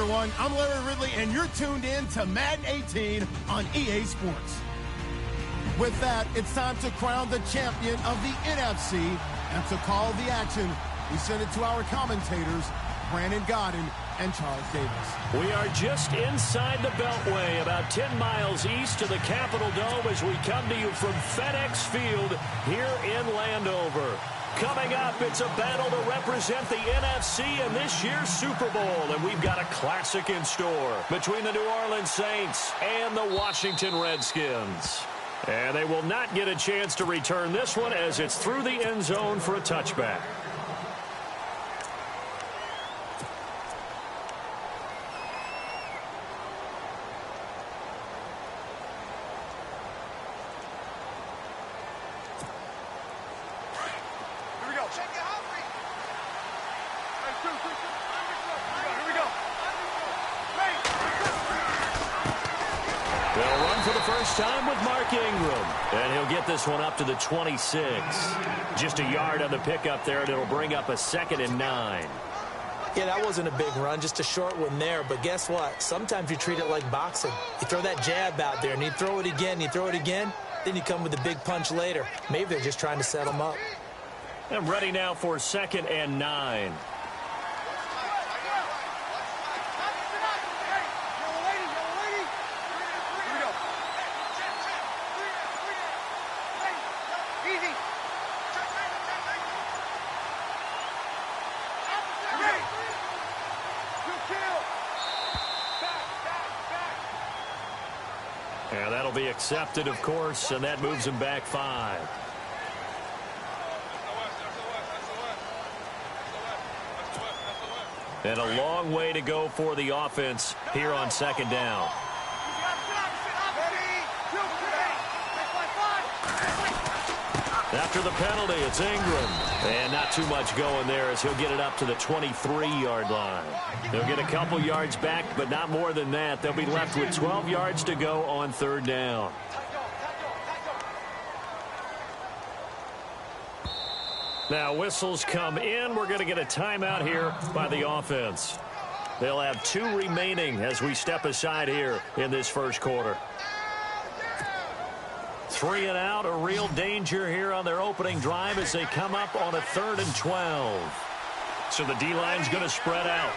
everyone. I'm Larry Ridley, and you're tuned in to Madden 18 on EA Sports. With that, it's time to crown the champion of the NFC, and to call the action, we send it to our commentators, Brandon Godden and Charles Davis. We are just inside the Beltway, about 10 miles east of the Capitol Dome as we come to you from FedEx Field here in Landover. Coming up, it's a battle to represent the NFC in this year's Super Bowl, and we've got a classic in store between the New Orleans Saints and the Washington Redskins. And they will not get a chance to return this one as it's through the end zone for a touchback. Time with Mark Ingram, and he'll get this one up to the 26. Just a yard on the pickup there, and it'll bring up a 2nd and 9. Yeah, that wasn't a big run, just a short one there. But guess what? Sometimes you treat it like boxing. You throw that jab out there, and you throw it again, then you come with a big punch later. Maybe they're just trying to set him up. And ready now for 2nd and 9. And that'll be accepted, of course, and that moves him back 5. And a long way to go for the offense here on 2nd down. After the penalty, it's Ingram. And not too much going there as he'll get it up to the 23-yard line. They'll get a couple yards back, but not more than that. They'll be left with 12 yards to go on 3rd down. Now whistles come in. We're going to get a timeout here by the offense. They'll have 2 remaining as we step aside here in this first quarter. 3 and out, a real danger here on their opening drive as they come up on a 3rd and 12. So the D-line's going to spread out.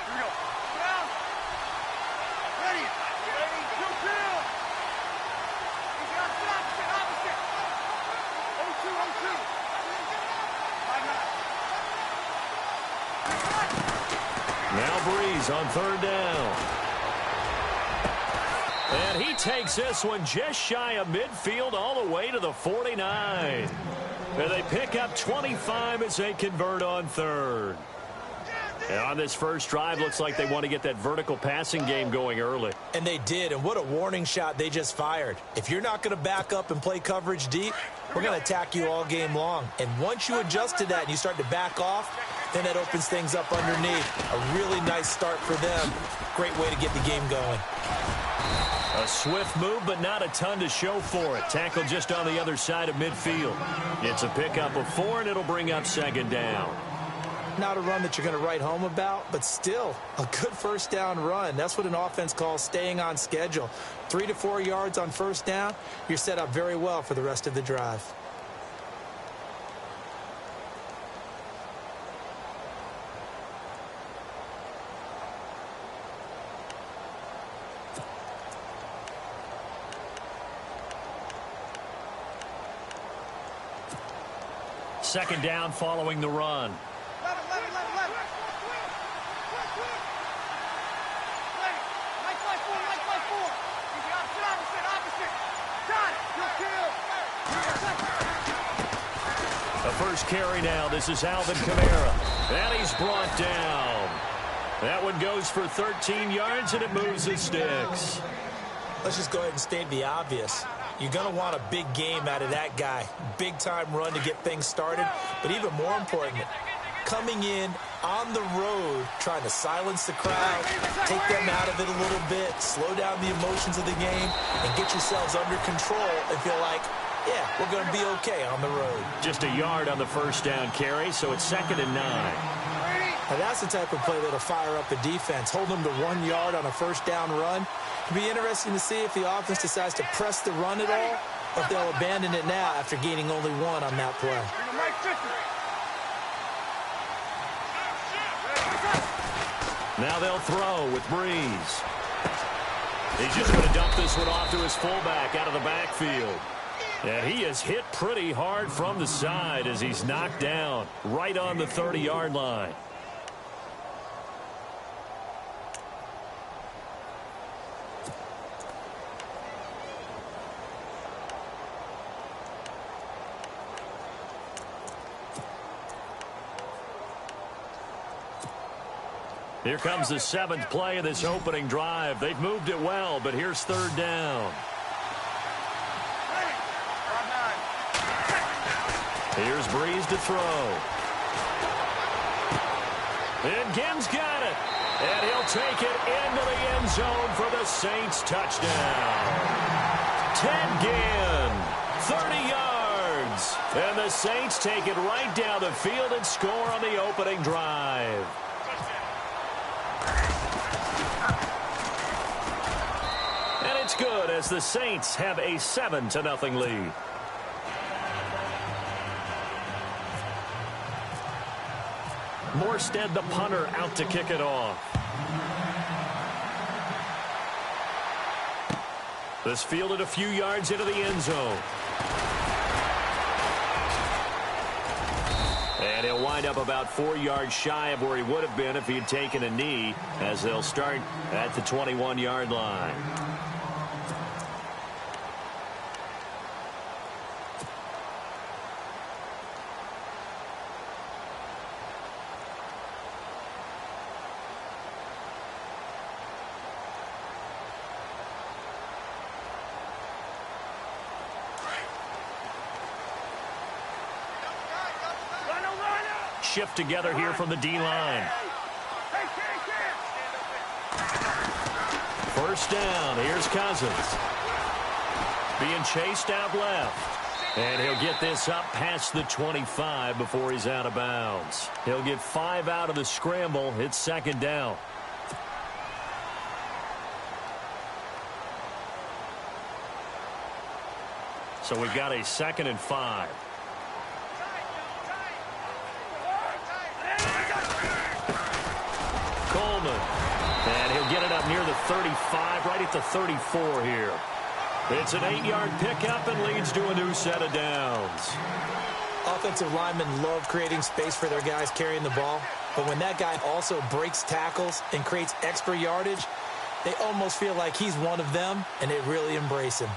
Now Breeze on 3rd down. And he takes this one just shy of midfield all the way to the 49. And they pick up 25 as they convert on 3rd. And on this first drive, looks like they want to get that vertical passing game going early. And they did, and what a warning shot they just fired. If you're not going to back up and play coverage deep, we're going to attack you all game long. And once you adjust to that and you start to back off, then that opens things up underneath. A really nice start for them. Great way to get the game going. A swift move, but not a ton to show for it. Tackle just on the other side of midfield. It's a pickup of 4, and it'll bring up 2nd down. Not a run that you're going to write home about, but still a good first down run. That's what an offense calls staying on schedule. 3 to 4 yards on first down, you're set up very well for the rest of the drive. Second down following the run. The first carry now. This is Alvin Kamara. And he's brought down. That one goes for 13 yards, and it moves the sticks. Let's just go ahead and state the obvious. You're going to want a big game out of that guy. Big-time run to get things started. But even more important, coming in on the road, trying to silence the crowd, take them out of it a little bit, slow down the emotions of the game, and get yourselves under control and feel like, yeah, we're going to be okay on the road. Just a yard on the first down carry, so it's 2nd and 9. Now that's the type of play that'll fire up the defense. Hold them to 1 yard on a first down run. It'll be interesting to see if the offense decides to press the run at all, or if they'll abandon it now after gaining only 1 on that play. Now they'll throw with Breeze. He's just going to dump this one off to his fullback out of the backfield. And he is hit pretty hard from the side as he's knocked down right on the 30-yard line. Here comes the 7th play of this opening drive. They've moved it well, but here's 3rd down. Here's Breeze to throw. And Gibbs got it. And he'll take it into the end zone for the Saints touchdown. Ted Ginn, 30 yards. And the Saints take it right down the field and score on the opening drive. And it's good as the Saints have a 7-0 lead. Morstead, the punter, out to kick it off. This fielded a few yards into the end zone. And he'll wind up about 4 yards shy of where he would have been if he had taken a knee, as they'll start at the 21-yard line. Shift together here from the D-line. First down. Here's Cousins. Being chased out left. And he'll get this up past the 25 before he's out of bounds. He'll get 5 out of the scramble. It's 2nd down. So we've got a 2nd and 5. Coleman. And he'll get it up near the 35, right at the 34 here. It's an 8-yard pickup and leads to a new set of downs. Offensive linemen love creating space for their guys carrying the ball, but when that guy also breaks tackles and creates extra yardage, they almost feel like he's one of them, and they really embrace him.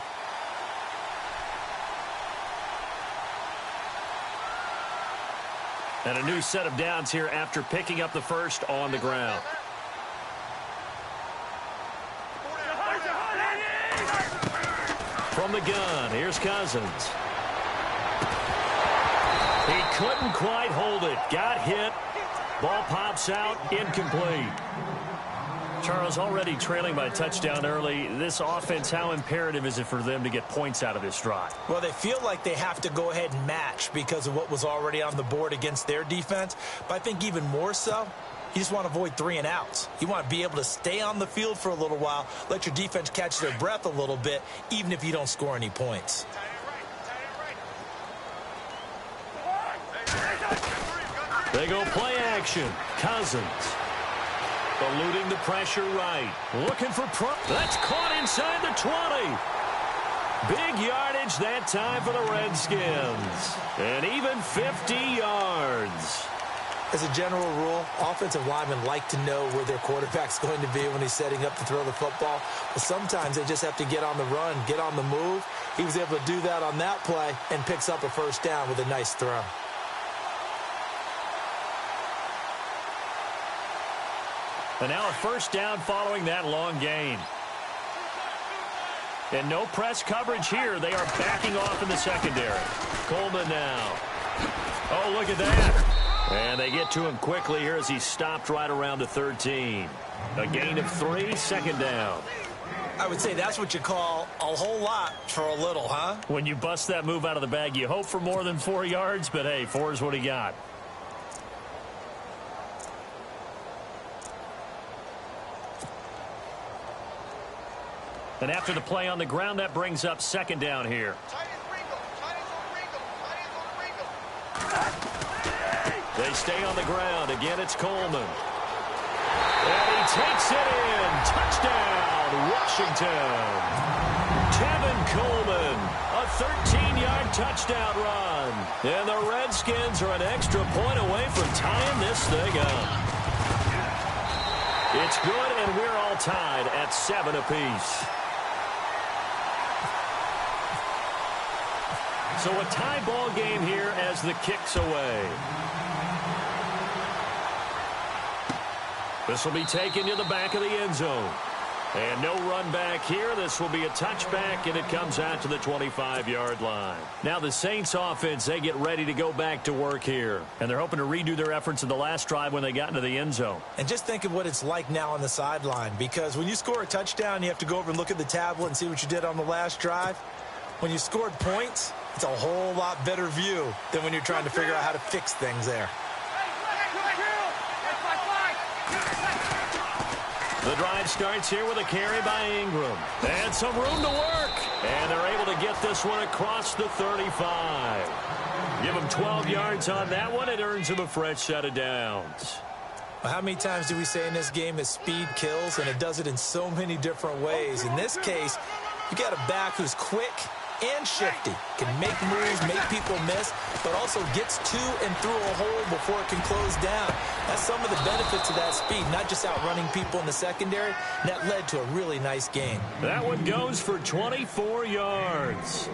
And a new set of downs here after picking up the first on the ground. From the gun, here's Cousins. He couldn't quite hold it. Got hit. Ball pops out, incomplete. Charles, already trailing by a touchdown early. This offense, how imperative is it for them to get points out of this drive? Well, they feel like they have to go ahead and match because of what was already on the board against their defense. But I think even more so, you just want to avoid 3 and outs. You want to be able to stay on the field for a little while, let your defense catch their breath a little bit, even if you don't score any points. They go play action. Cousins. Eluding the pressure right. Looking for that's caught inside the 20. Big yardage that time for the Redskins. And even 50 yards. As a general rule, offensive linemen like to know where their quarterback's going to be when he's setting up to throw the football. But sometimes they just have to get on the run, get on the move. He was able to do that on that play and picks up a first down with a nice throw. And now a first down following that long gain. And no press coverage here. They are backing off in the secondary. Coleman now. Oh, look at that. And they get to him quickly here as he stopped right around the 13. A gain of 3, 2nd down. I would say that's what you call a whole lot for a little, huh? When you bust that move out of the bag, you hope for more than 4 yards, but hey, 4 is what he got. And after the play on the ground, that brings up second down here. They stay on the ground. Again, it's Coleman. And he takes it in. Touchdown, Washington. Tevin Coleman, a 13-yard touchdown run. And the Redskins are an extra point away from tying this thing up. It's good, and we're all tied at 7 apiece. So a tie ball game here as the kick's away. This will be taken to the back of the end zone. And no run back here. This will be a touchback, and it comes out to the 25-yard line. Now the Saints offense, they get ready to go back to work here. And they're hoping to redo their efforts in the last drive when they got into the end zone. And just think of what it's like now on the sideline, because when you score a touchdown, you have to go over and look at the tablet and see what you did on the last drive. When you scored points, it's a whole lot better view than when you're trying to figure out how to fix things there. The drive starts here with a carry by Ingram. And some room to work. And they're able to get this one across the 35. Give them 12 yards on that one. It earns them a fresh set of downs. Well, how many times do we say in this game that speed kills? And it does it in so many different ways. In this case, you got a back who's quick and shifty, can make moves, make people miss, but also gets to and through a hole before it can close down. That's some of the benefits of that speed, not just outrunning people in the secondary. That led to a really nice game. That one goes for 24 yards.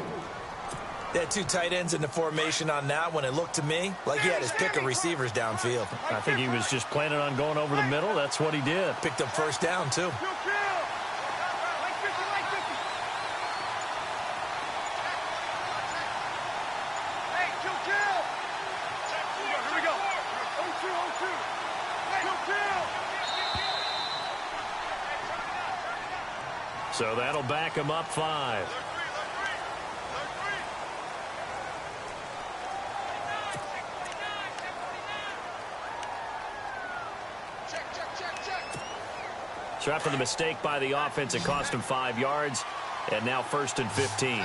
They had two tight ends in the formation on that one. It looked to me like he had his pick of receivers downfield. I think he was just planning on going over the middle. That's what he did. Picked up first down, too. So that'll back him up 5. So after the mistake by the offense, it cost him 5 yards. And now 1st and 15.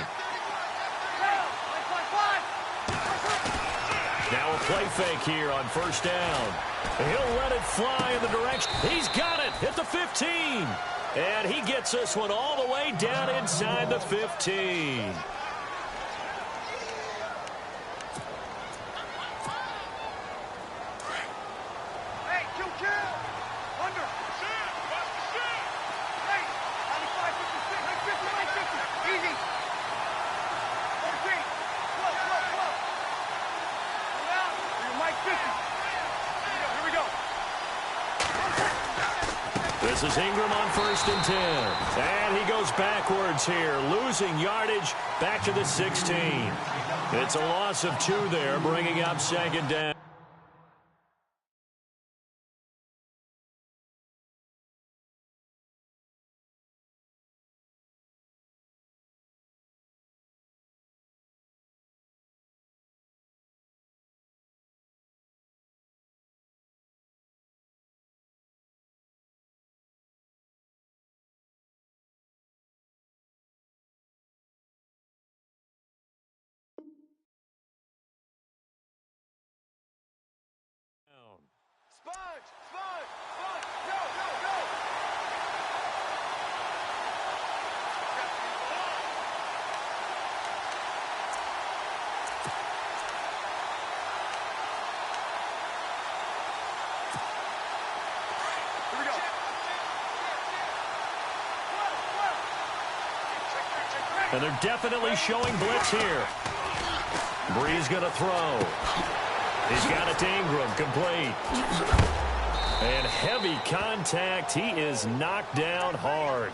Now a play fake here on first down. He'll let it fly in the direction. He's got it at the 15. And he gets this one all the way down inside the 15. This is Ingram on 1st and 10. And he goes backwards here, losing yardage back to the 16. It's a loss of 2 there, bringing up 2nd down. And they're definitely showing blitz here. Bree's going to throw. He's got it to Ingram, complete. And heavy contact. He is knocked down hard.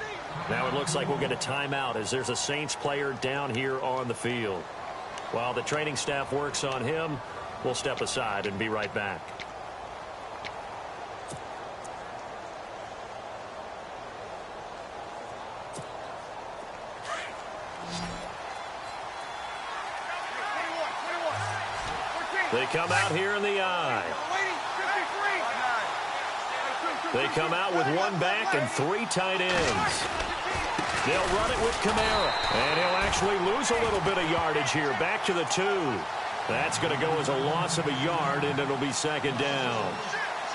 Now it looks like we'll get a timeout as there's a Saints player down here on the field. While the training staff works on him, we'll step aside and be right back. They come out here in the eye. They come out with 1 back and 3 tight ends. They'll run it with Kamara. And he'll actually lose a little bit of yardage here. Back to the 2. That's going to go as a loss of a yard, and it'll be second down.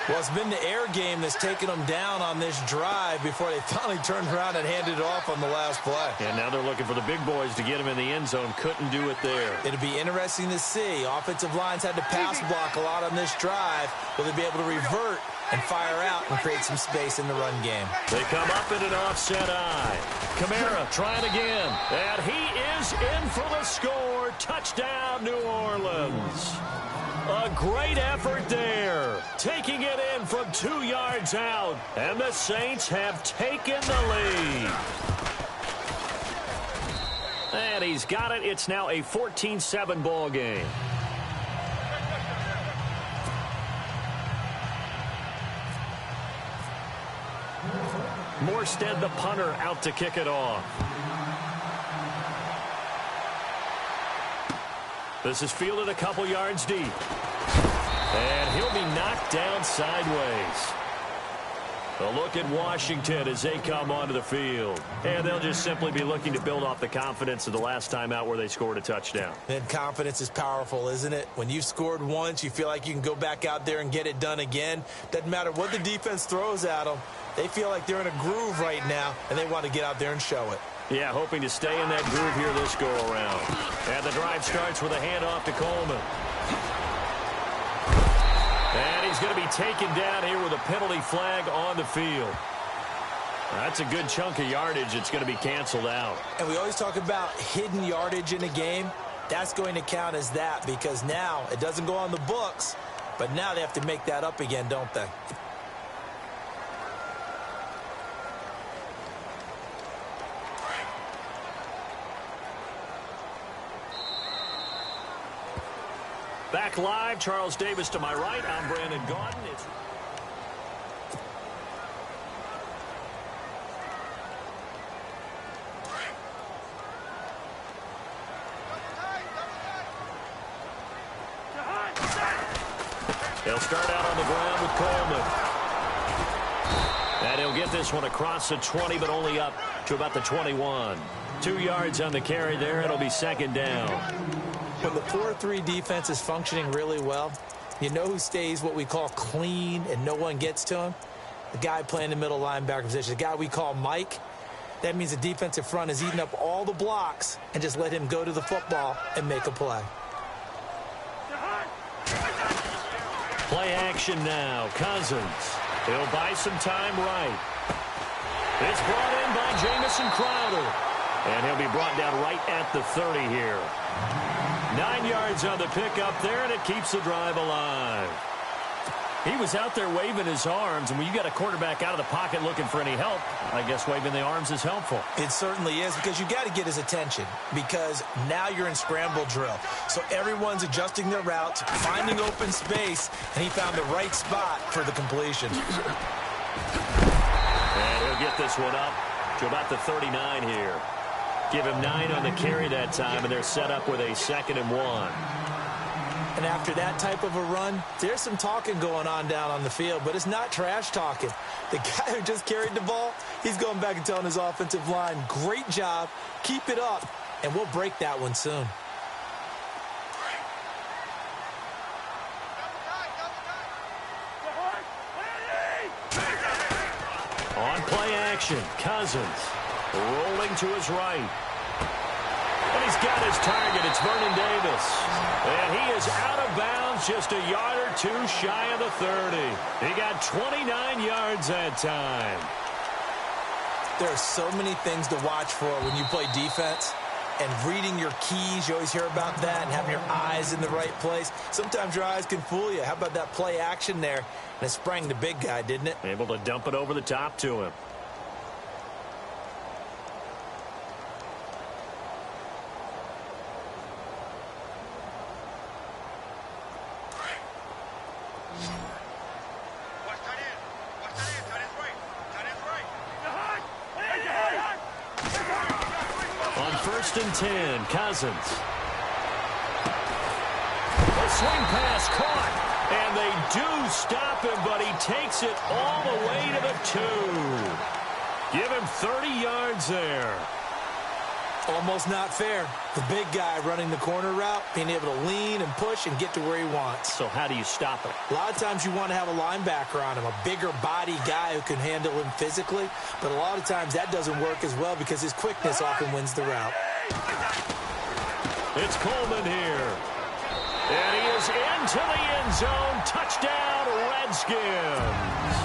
Well, it's been the air game that's taken them down on this drive before they finally turned around and handed it off on the last play. And now they're looking for the big boys to get him in the end zone. Couldn't do it there. It'll be interesting to see. Offensive lines had to pass block a lot on this drive. Will they be able to revert and fire out and create some space in the run game? They come up in an offset eye. Kamara trying again. And he is in for the score. Touchdown, New Orleans. A great effort there. Taking it in from 2 yards out. And the Saints have taken the lead. And he's got it. It's now a 14-7 ball game. Morstead, the punter, out to kick it off. This is fielded a couple yards deep. And he'll be knocked down sideways. A look at Washington as they come onto the field. And they'll just simply be looking to build off the confidence of the last time out where they scored a touchdown. And confidence is powerful, isn't it? When you've scored once, you feel like you can go back out there and get it done again. Doesn't matter what the defense throws at them. They feel like they're in a groove right now, and they want to get out there and show it. Yeah, hoping to stay in that groove here this go-around. And the drive starts with a handoff to Coleman. And he's going to be taken down here with a penalty flag on the field. That's a good chunk of yardage. It's going to be canceled out. And we always talk about hidden yardage in a game. That's going to count as that because now it doesn't go on the books, but now they have to make that up again, don't they? Back live, Charles Davis to my right. I'm Brandon Gaudin. They'll start out on the ground with Coleman. And he'll get this one across the 20, but only up to about the 21. 2 yards on the carry there. It'll be second down. When the 4-3 defense is functioning really well, you know who stays what we call clean and no one gets to him? The guy playing the middle linebacker position, the guy we call Mike. That means the defensive front is eating up all the blocks and just let him go to the football and make a play. Play action now. Cousins. He'll buy some time right. It's brought in by Jamison Crowder. And he'll be brought down right at the 30 here. 9 yards on the pickup there, and it keeps the drive alive. He was out there waving his arms, and when you got a quarterback out of the pocket looking for any help, I guess waving the arms is helpful. It certainly is, because you got to get his attention, because now you're in scramble drill. So everyone's adjusting their routes, finding open space, and he found the right spot for the completion. And he'll get this one up to about the 39 here. Give him 9 on the carry that time, and they're set up with a 2nd and 1. And after that type of a run, there's some talking going on down on the field, but it's not trash talking. The guy who just carried the ball, he's going back and telling his offensive line, great job, keep it up, and we'll break that one soon. On play action, Cousins rolling to his right. And he's got his target. It's Vernon Davis. And he is out of bounds just a yard or two shy of the 30. He got 29 yards that time. There are so many things to watch for when you play defense. And reading your keys, you always hear about that, and having your eyes in the right place. Sometimes your eyes can fool you. How about that play action there? And it sprang the big guy, didn't it? Able to dump it over the top to him. On 1st and 10, Cousins. A swing pass caught, and they do stop him, but he takes it all the way to the 2. Give him 30 yards there. Almost not fair. The big guy running the corner route, being able to lean and push and get to where he wants. So how do you stop it? A lot of times you want to have a linebacker on him, a bigger body guy who can handle him physically. But a lot of times that doesn't work as well because his quickness often wins the route. It's Coleman here. And he is into the end zone. Touchdown, Redskins.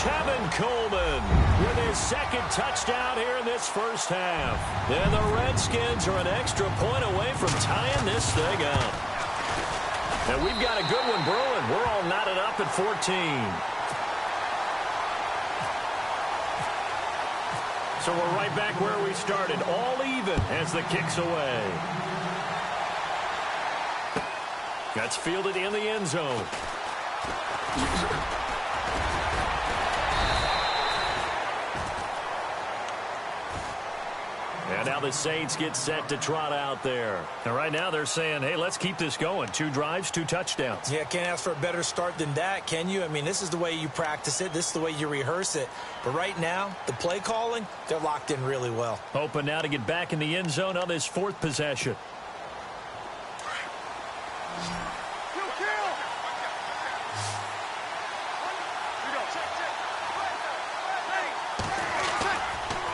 Tevin Coleman with his second touchdown here in this first half. And the Redskins are an extra point away from tying this thing up. And we've got a good one brewing. We're all knotted up at 14. So we're right back where we started, all even as the kick's away. That's fielded in the end zone. And now the Saints get set to trot out there. And right now they're saying, hey, let's keep this going. 2 drives, 2 touchdowns. Yeah, can't ask for a better start than that, can you? I mean, this is the way you practice it. This is the way you rehearse it. But right now, the play calling, they're locked in really well. Hoping now to get back in the end zone on this 4th possession.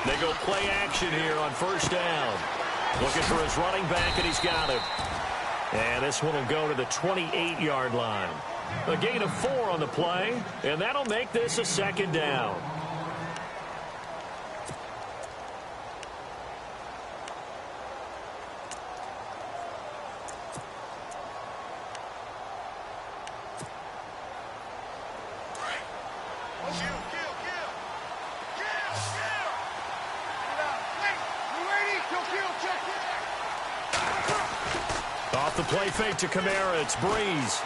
They go play action here on first down. Looking for his running back, and he's got him. And this one will go to the 28-yard line. A gain of 4 on the play, and that'll make this a 2nd down. Off the play fake to Kamara, it's Breeze.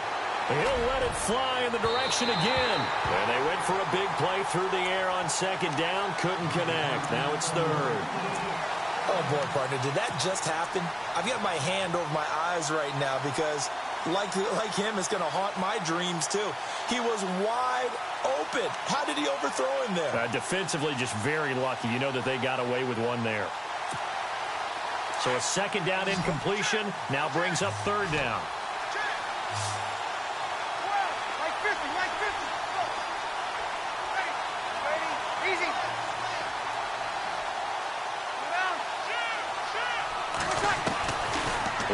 He'll let it fly in the direction again. And they went for a big play through the air on 2nd down. Couldn't connect. Now it's 3rd. Oh, boy, partner, did that just happen? I've got my hand over my eyes right now because, like him, it's going to haunt my dreams, too. He was wide open. How did he overthrow him there? Defensively, just very lucky. You know that they got away with one there. So a 2nd down incompletion now brings up 3rd down.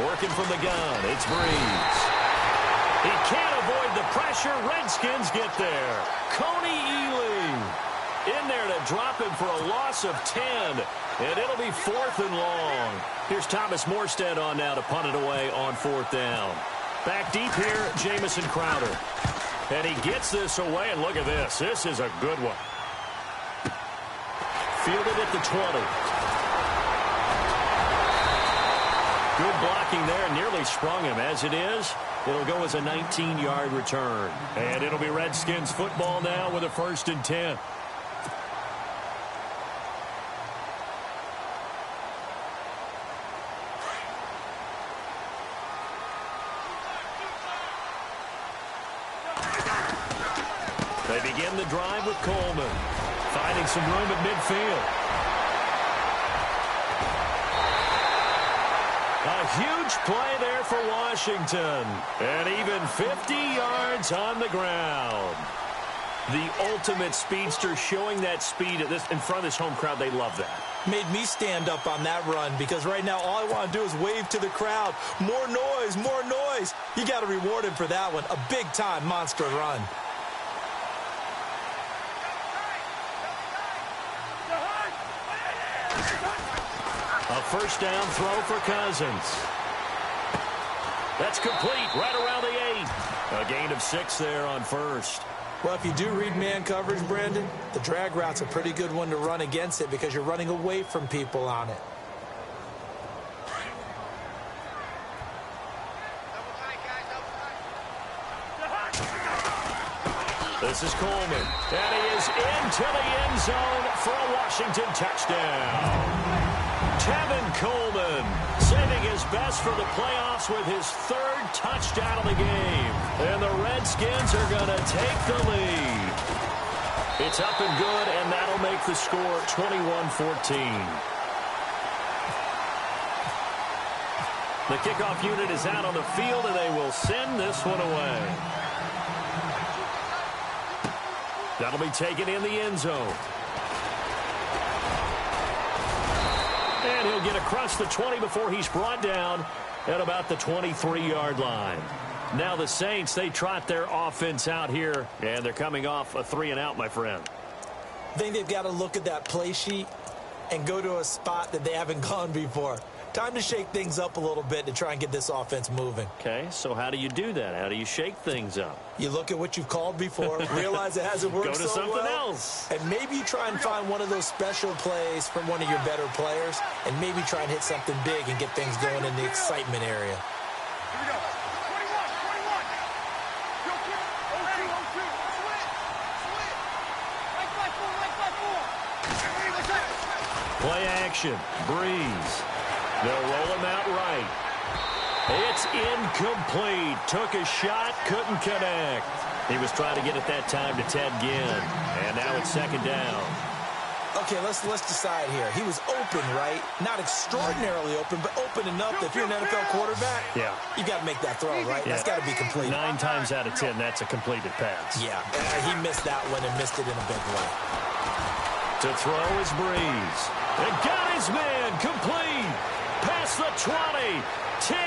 Working from the gun, it's Breeze. He can't avoid the pressure. Redskins get there. Coney Ealy in there to drop him for a loss of 10. And it'll be 4th and long. Here's Thomas Morstead on now to punt it away on 4th down. Back deep here, Jamison Crowder. And he gets this away, and look at this. This is a good one. Fielded at the 20. Good blocking there, nearly sprung him. As it is, it'll go as a 19-yard return. And it'll be Redskins football now with a 1st and 10. They begin the drive with Coleman, finding some room at midfield. A huge play there for Washington. And even 50 yards on the ground. The ultimate speedster, showing that speed at this in front of this home crowd. They love that. Made me stand up on that run because right now all I want to do is wave to the crowd. More noise, more noise. You got to reward him for that one. A big-time monster run. A 1st down throw for Cousins. That's complete right around the 8. A gain of 6 there on 1st. Well, if you do read man coverage, Brandon, the drag route's a pretty good one to run against it because you're running away from people on it. This is Coleman, and he is into the end zone for a Washington touchdown. Tevin Coleman saving his best for the playoffs with his 3rd touchdown of the game. And the Redskins are going to take the lead. It's up and good, and that'll make the score 21-14. The kickoff unit is out on the field, and they will send this one away. That'll be taken in the end zone. And he'll get across the 20 before he's brought down at about the 23-yard line. Now the Saints, they trot their offense out here, and they're coming off a 3-and-out, my friend. I think they've got to look at that play sheet and go to a spot that they haven't gone before. Time to shake things up a little bit to try and get this offense moving. Okay, so how do you do that? How do you shake things up? You look at what you've called before, realize it hasn't worked so well. Go to something else. And maybe you try and find one of those special plays from one of your better players, and maybe try and hit something big and get things going in the excitement area. Here we go. 21. Play action. Breeze. They'll roll him out right. It's incomplete. Took a shot, couldn't connect. He was trying to get it that time to Ted Ginn. And now it's second down. Okay, let's decide here. He was open, right? Not extraordinarily open, but open enough that if you're an NFL quarterback, you got to make that throw, right? Yeah. That's got to be complete. 9 times out of 10, that's a completed pass. Yeah, he missed that one and missed it in a big way. To throw is Breeze. And got his man complete. Past the 20. 10.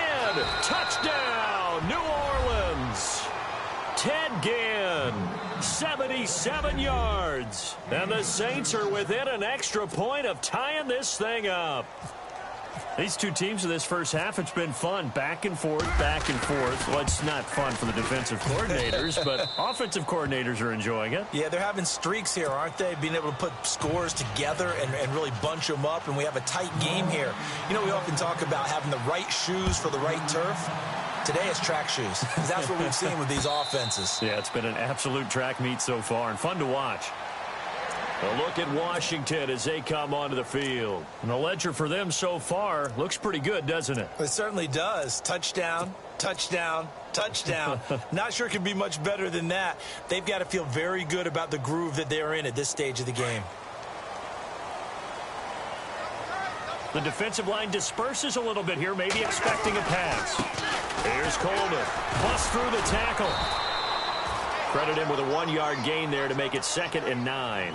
Touchdown, New Orleans. Ted Ginn, 77 yards. And the Saints are within an extra point of tying this thing up. These two teams in this first half, it's been fun. Back and forth, back and forth. Well, it's not fun for the defensive coordinators, but offensive coordinators are enjoying it. Yeah, they're having streaks here, aren't they? Being able to put scores together and really bunch them up, and we have a tight game here. You know, we often talk about having the right shoes for the right turf. Today it's track shoes, because that's what we've seen with these offenses. Yeah, it's been an absolute track meet so far, and fun to watch. A look at Washington as they come onto the field. And the ledger for them so far looks pretty good, doesn't it? It certainly does. Touchdown, touchdown, touchdown. Not sure it can be much better than that. They've got to feel very good about the groove that they're in at this stage of the game. The defensive line disperses a little bit here, maybe expecting a pass. Here's Coleman. Busts through the tackle. Credit him with a 1-yard gain there to make it 2nd and 9.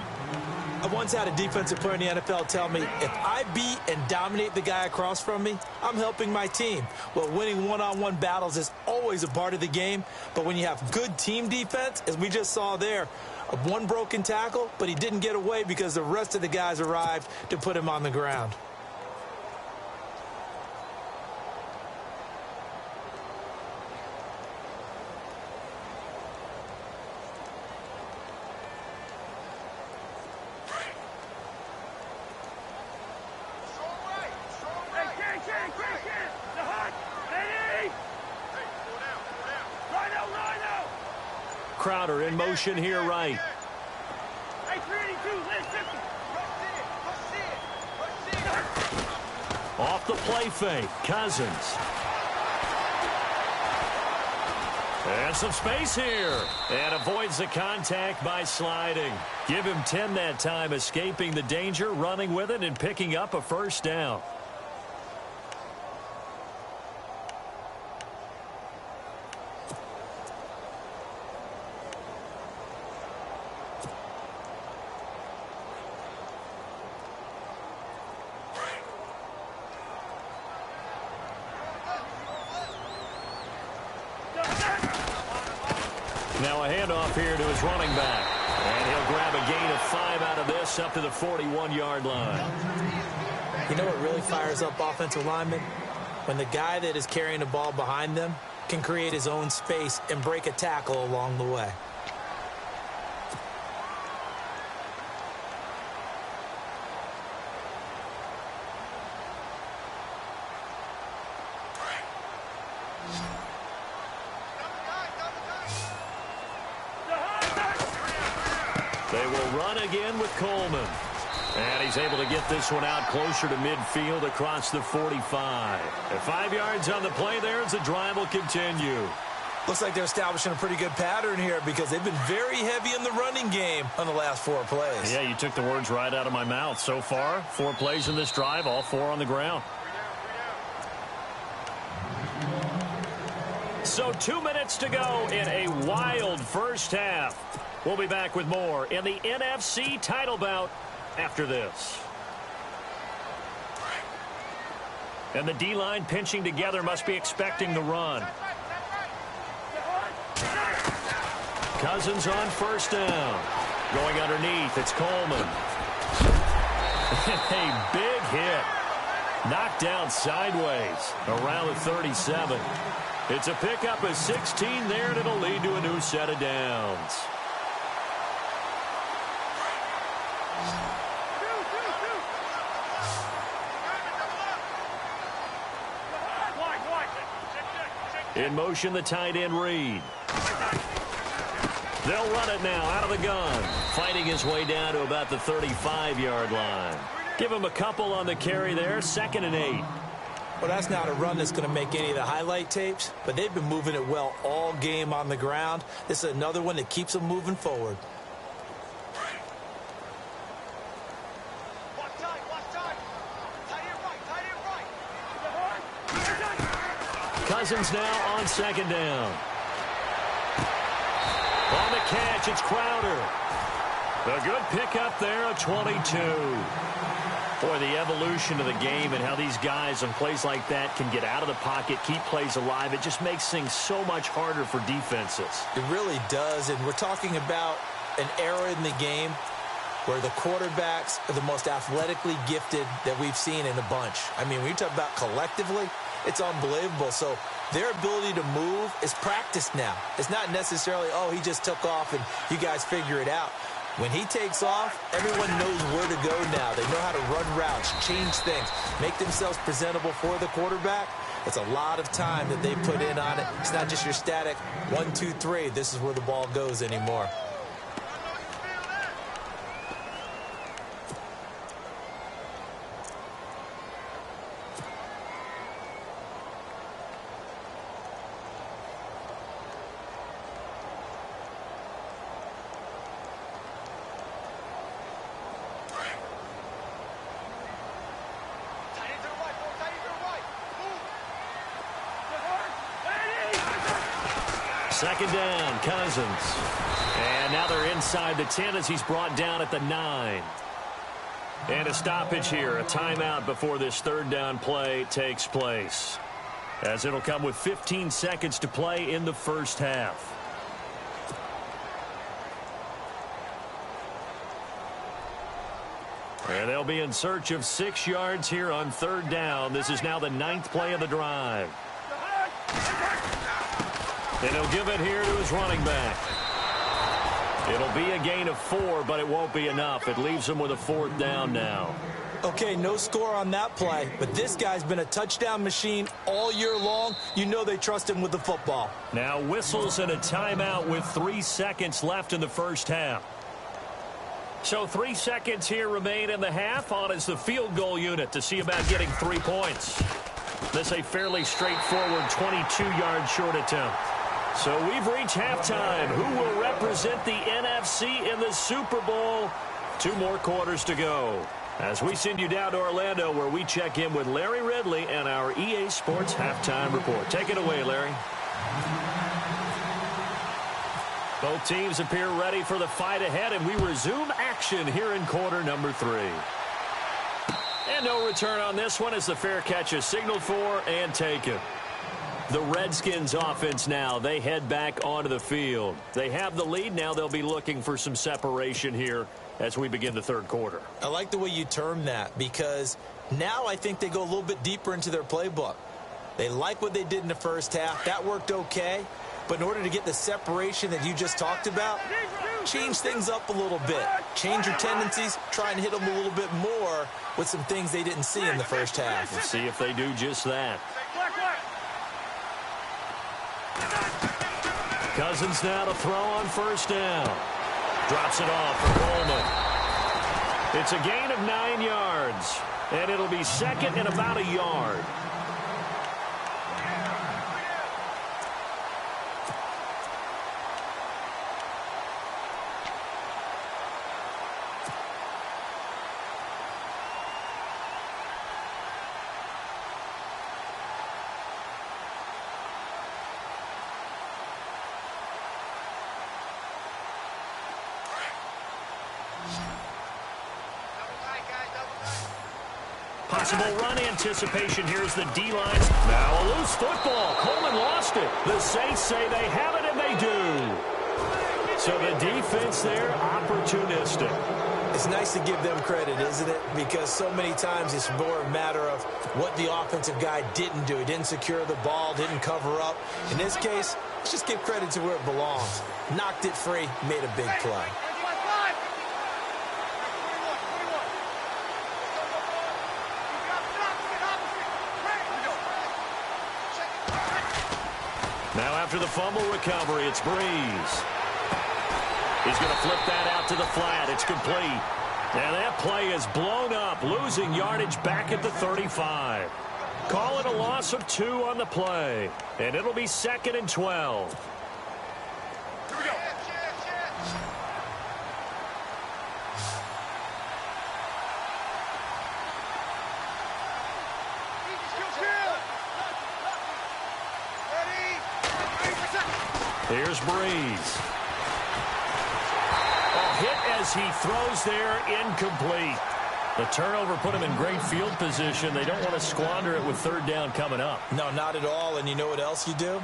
I once had a defensive player in the NFL tell me, if I beat and dominate the guy across from me, I'm helping my team. Well, winning one-on-one battles is always a part of the game, but when you have good team defense, as we just saw there, one broken tackle, but he didn't get away because the rest of the guys arrived to put him on the ground. Crowder in motion here right. Off the play fake, Cousins. And some space here. And avoids the contact by sliding. Give him 10 that time, escaping the danger, running with it, and picking up a first down. Now a handoff here to his running back. And he'll grab a gain of 5 out of this up to the 41-yard line. You know what really fires up offensive linemen? When the guy that is carrying the ball behind them can create his own space and break a tackle along the way. They will run again with Coleman. And he's able to get this one out closer to midfield across the 45. And 5 yards on the play there as the drive will continue. Looks like they're establishing a pretty good pattern here because they've been very heavy in the running game on the last 4 plays. Yeah, you took the words right out of my mouth. So far, 4 plays in this drive, all 4 on the ground. So 2 minutes to go in a wild first half. We'll be back with more in the NFC title bout after this. And the D-line pinching together must be expecting the run. Cousins on first down. Going underneath, it's Coleman. A big hit. Knocked down sideways around the 37. It's a pickup of 16 there, and it'll lead to a new set of downs. In motion, the tight end Reed. They'll run it now out of the gun. Fighting his way down to about the 35-yard line. Give him a couple on the carry there. 2nd and 8. Well, that's not a run that's going to make any of the highlight tapes, but they've been moving it well all game on the ground. This is another one that keeps them moving forward. Cousins now on 2nd down. On the catch, it's Crowder. A good pickup there, a 22. Boy, the evolution of the game and how these guys on plays like that can get out of the pocket, keep plays alive, it just makes things so much harder for defenses. It really does, and we're talking about an era in the game where the quarterbacks are the most athletically gifted that we've seen in a bunch. I mean, when you talk about collectively, it's unbelievable. So their ability to move is practiced now. It's not necessarily, oh, he just took off and you guys figure it out. When he takes off, everyone knows where to go now. They know how to run routes, change things, make themselves presentable for the quarterback. It's a lot of time that they put in on it. It's not just your static 1, 2, 3. This is where the ball goes anymore. Second down, Cousins. And now they're inside the 10 as he's brought down at the 9. And a stoppage here, a timeout before this 3rd down play takes place. As it'll come with 15 seconds to play in the first half. And they'll be in search of 6 yards here on 3rd down. This is now the 9th play of the drive. And he'll give it here to his running back. It'll be a gain of 4, but it won't be enough. It leaves him with a 4th down now. Okay, no score on that play, but this guy's been a touchdown machine all year long. You know they trust him with the football. Now whistles and a timeout with 3 seconds left in the first half. So 3 seconds here remain in the half. On is the field goal unit to see about getting 3 points. This a fairly straightforward 22-yard short attempt. So we've reached halftime. Who will represent the NFC in the Super Bowl? 2 more quarters to go. As we send you down to Orlando, where we check in with Larry Ridley and our EA Sports Halftime Report. Take it away, Larry. Both teams appear ready for the fight ahead, and we resume action here in quarter number 3. And no return on this one as the fair catch is signaled for and taken. The Redskins offense now, they head back onto the field. They have the lead. Now they'll be looking for some separation here as we begin the 3rd quarter. I like the way you term that because now I think they go a little bit deeper into their playbook. They like what they did in the first half. That worked okay. But in order to get the separation that you just talked about, change things up a little bit. Change your tendencies. Try and hit them a little bit more with some things they didn't see in the first half. We'll see if they do just that. Cousins now to throw on first down. Drops it off for Coleman. It's a gain of 9 yards. And it'll be 2nd and about a yard. Possible run anticipation. Here's the D-line. Now a loose football. Coleman lost it. The Saints say they have it, and they do. So the defense there, opportunistic. It's nice to give them credit, isn't it? Because so many times it's more a matter of what the offensive guy didn't do. He didn't secure the ball, didn't cover up. In this case, let's just give credit to where it belongs. Knocked it free, made a big play. Now after the fumble recovery, it's Breeze. He's going to flip that out to the flat. It's complete. And that play is blown up, losing yardage back at the 35. Call it a loss of 2 on the play. And it'll be 2nd and 12. Here we go. Here's Breeze. Hit as he throws there, incomplete. The turnover put him in great field position. They don't want to squander it with 3rd down coming up. No, not at all. And you know what else you do?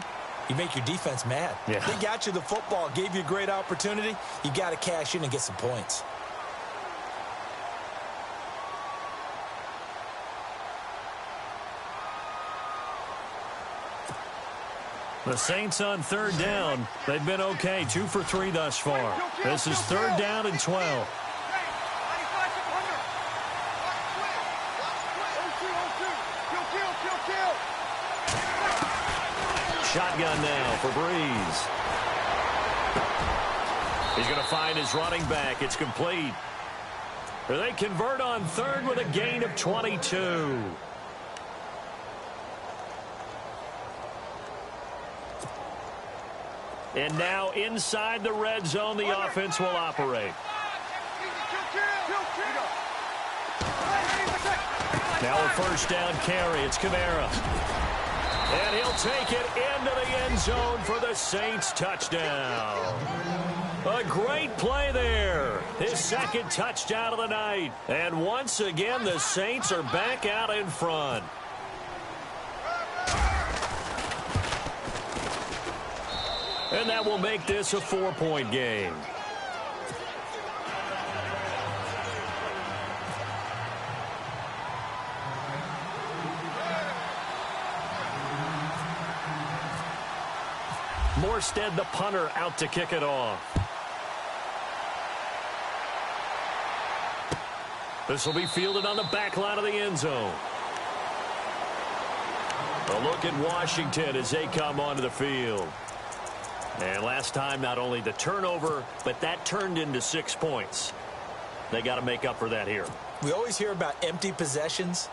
You make your defense mad. Yeah. They got you the football, gave you a great opportunity. You got to cash in and get some points. The Saints on 3rd down. They've been okay, 2 for 3 thus far. This is 3rd down and 12. Shotgun now for Breeze. He's going to find his running back. It's complete. They convert on 3rd with a gain of 22. And now inside the red zone, the offense will operate. Now a 1st down carry. It's Kamara. And he'll take it into the end zone for the Saints touchdown. A great play there. His 2nd touchdown of the night. And once again, the Saints are back out in front. And that will make this a 4-point game. Morstead, the punter, out to kick it off. This will be fielded on the back line of the end zone. A look at Washington as they come onto the field. And last time, not only the turnover, but that turned into 6 points. They got to make up for that here. We always hear about empty possessions,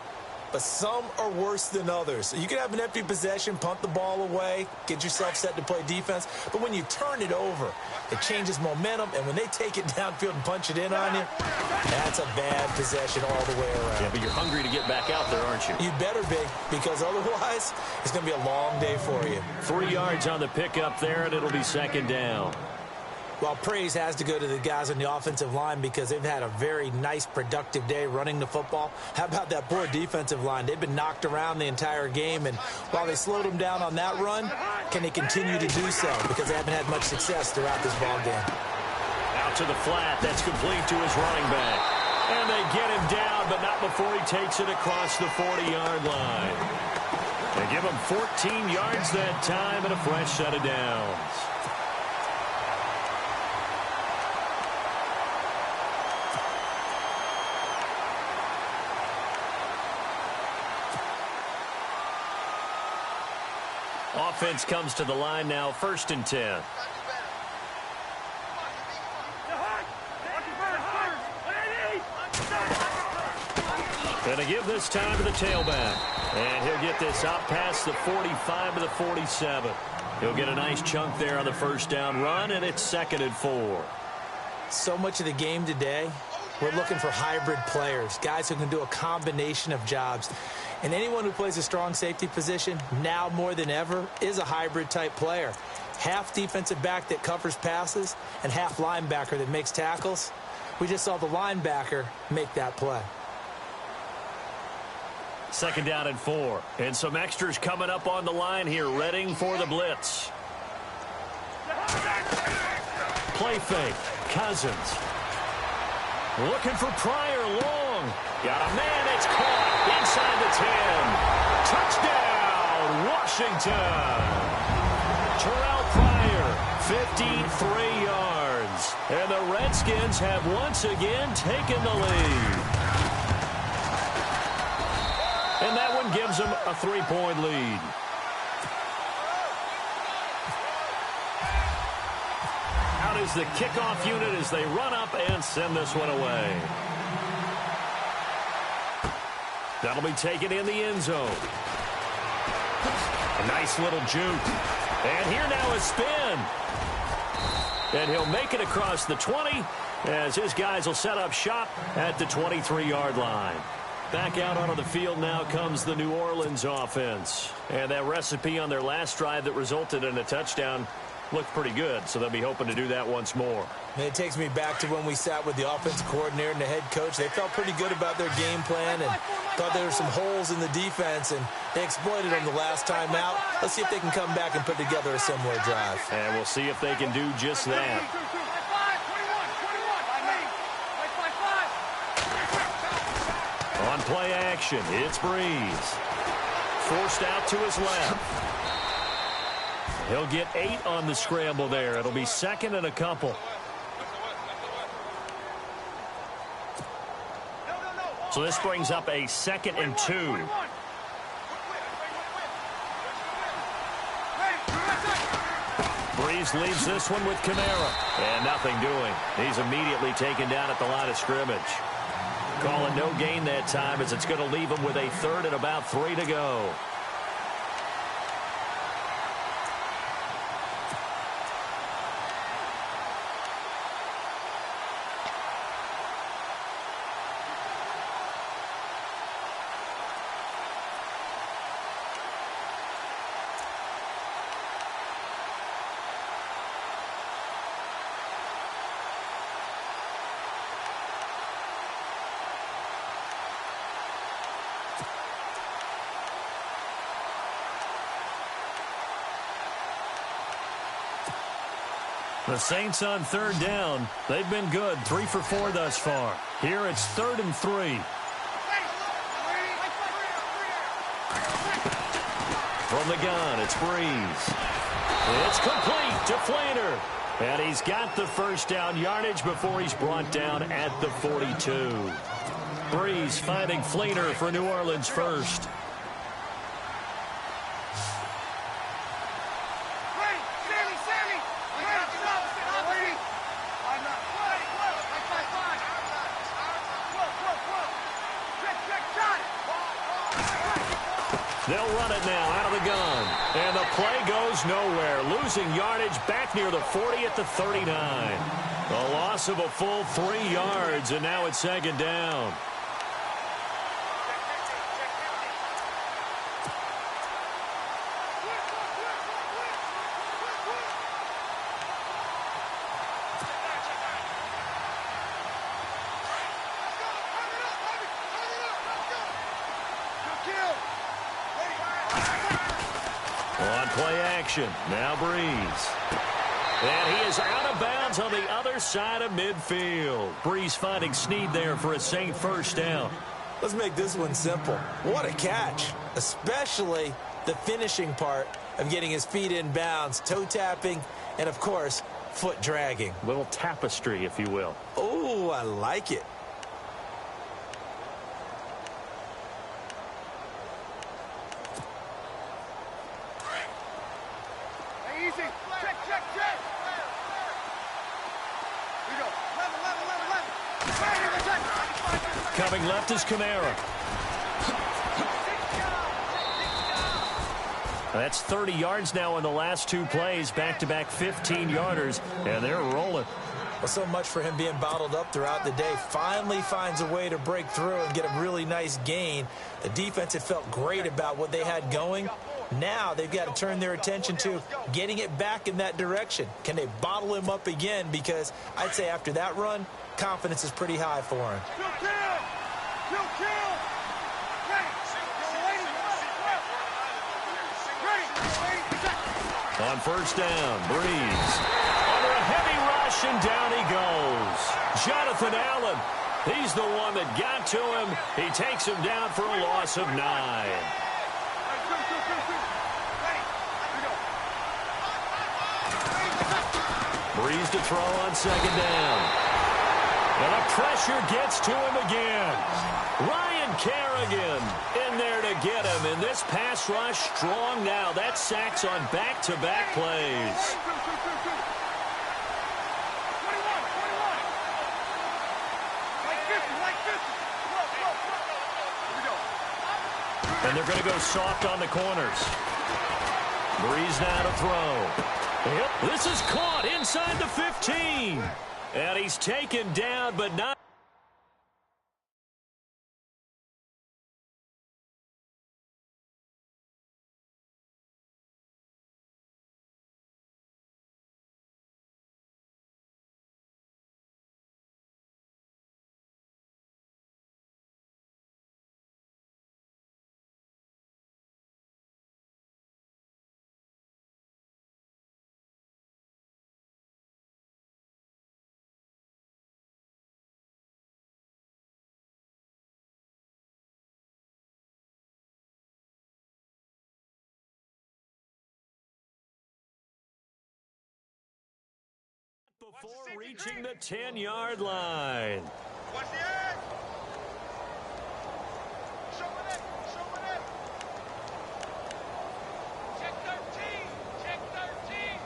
but some are worse than others. You can have an empty possession, punt the ball away, get yourself set to play defense. But when you turn it over, it changes momentum. And when they take it downfield and punch it in on you, that's a bad possession all the way around. Yeah, but you're hungry to get back out there, aren't you? You better be, because otherwise it's going to be a long day for you. 3 yards on the pickup there, and it'll be 2nd down. Well, praise has to go to the guys on the offensive line because they've had a very nice, productive day running the football. How about that poor defensive line? They've been knocked around the entire game, and while they slowed them down on that run, can they continue to do so? Because they haven't had much success throughout this ball game. Out to the flat. That's complete to his running back. And they get him down, but not before he takes it across the 40-yard line. They give him 14 yards that time and a fresh set of downs. Offense comes to the line now, 1st and 10. Going to give this time to the tailback. And he'll get this out past the 45 to the 47. He'll get a nice chunk there on the 1st down run, and it's 2nd and 4. So much of the game today, we're looking for hybrid players, guys who can do a combination of jobs. And anyone who plays a strong safety position, now more than ever, is a hybrid-type player. Half defensive back that covers passes and half linebacker that makes tackles. We just saw the linebacker make that play. Second down and 4. And some extras coming up on the line here, readying for the blitz. Play fake. Cousins. Looking for Pryor long. Got a man. It's caught inside the 10. Touchdown, Washington. Terrell Pryor, 53 yards. And the Redskins have once again taken the lead. And that one gives them a 3-point lead. Out is the kickoff unit as they run up and send this one away. That'll be taken in the end zone. A nice little juke. And here now is spin. And he'll make it across the 20 as his guys will set up shop at the 23-yard line. Back out onto the field now comes the New Orleans offense. And that recipe on their last drive that resulted in a touchdown looked pretty good, so they'll be hoping to do that once more. And it takes me back to when we sat with the offensive coordinator and the head coach. They felt pretty good about their game plan and thought there were some holes in the defense, and they exploited them the last time out. Let's see if they can come back and put together a similar drive. And we'll see if they can do just that. On play action, it's Breeze. Forced out to his left. He'll get 8 on the scramble there. It'll be second and a couple. So this brings up a 2nd and 2. Breeze leaves this one with Kamara. And nothing doing. He's immediately taken down at the line of scrimmage. Calling no gain that time as it's going to leave him with a 3rd and about 3 to go. The Saints on 3rd down. They've been good, 3 for 4 thus far. Here it's 3rd and 3. From the gun, it's Breeze. It's complete to Flainer. And he's got the first down yardage before he's brought down at the 42. Breeze finding Flainer for New Orleans first. They'll run it now out of the gun. And the play goes nowhere. Losing yardage back near the 40 at the 39. A loss of a full 3 yards, and now it's 2nd down. On play action, now Breeze. And he is out of bounds on the other side of midfield. Breeze finding Snead there for a Saint first down. Let's make this one simple. What a catch, especially the finishing part of getting his feet in bounds, toe tapping, and of course, foot dragging. Little tapestry, if you will. Oh, I like it. Coming left is Kamara. That's 30 yards now in the last 2 plays. Back-to-back 15-yarders, and they're rolling. Well, so much for him being bottled up throughout the day. Finally finds a way to break through and get a really nice gain. The defense had felt great about what they had going. Now they've got to turn their attention to getting it back in that direction. Can they bottle him up again? Because I'd say after that run, confidence is pretty high for him. On first down, Breeze. Under a heavy rush, and down he goes. Jonathan Allen, he's the one that got to him. He takes him down for a loss of 9. Breeze to throw on second down. And the pressure gets to him again. Ryan Kerrigan in there to get him. And this pass rush strong now. That's sacks on back-to-back plays. And they're going to go soft on the corners. Breeze now to throw. Yep, this is caught inside the 15. And he's taken down, but not. Before reaching the 10-yard line. Watch the edge. Show it. Check 13. Check 13.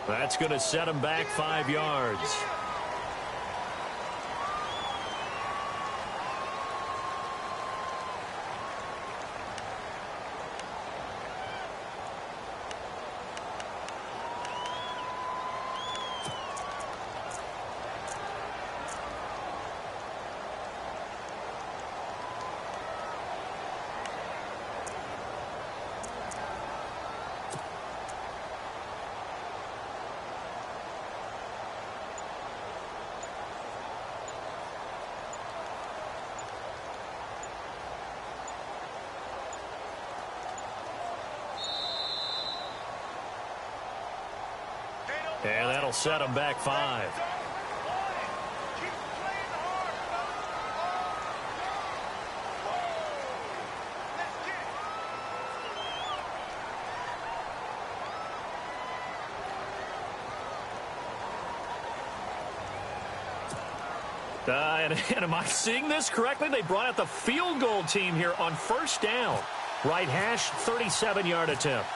That's going to set him back 5 yards. And that'll set him back 5. And am I seeing this correctly? They brought out the field goal team here on first down. Right hash, 37-yard attempt.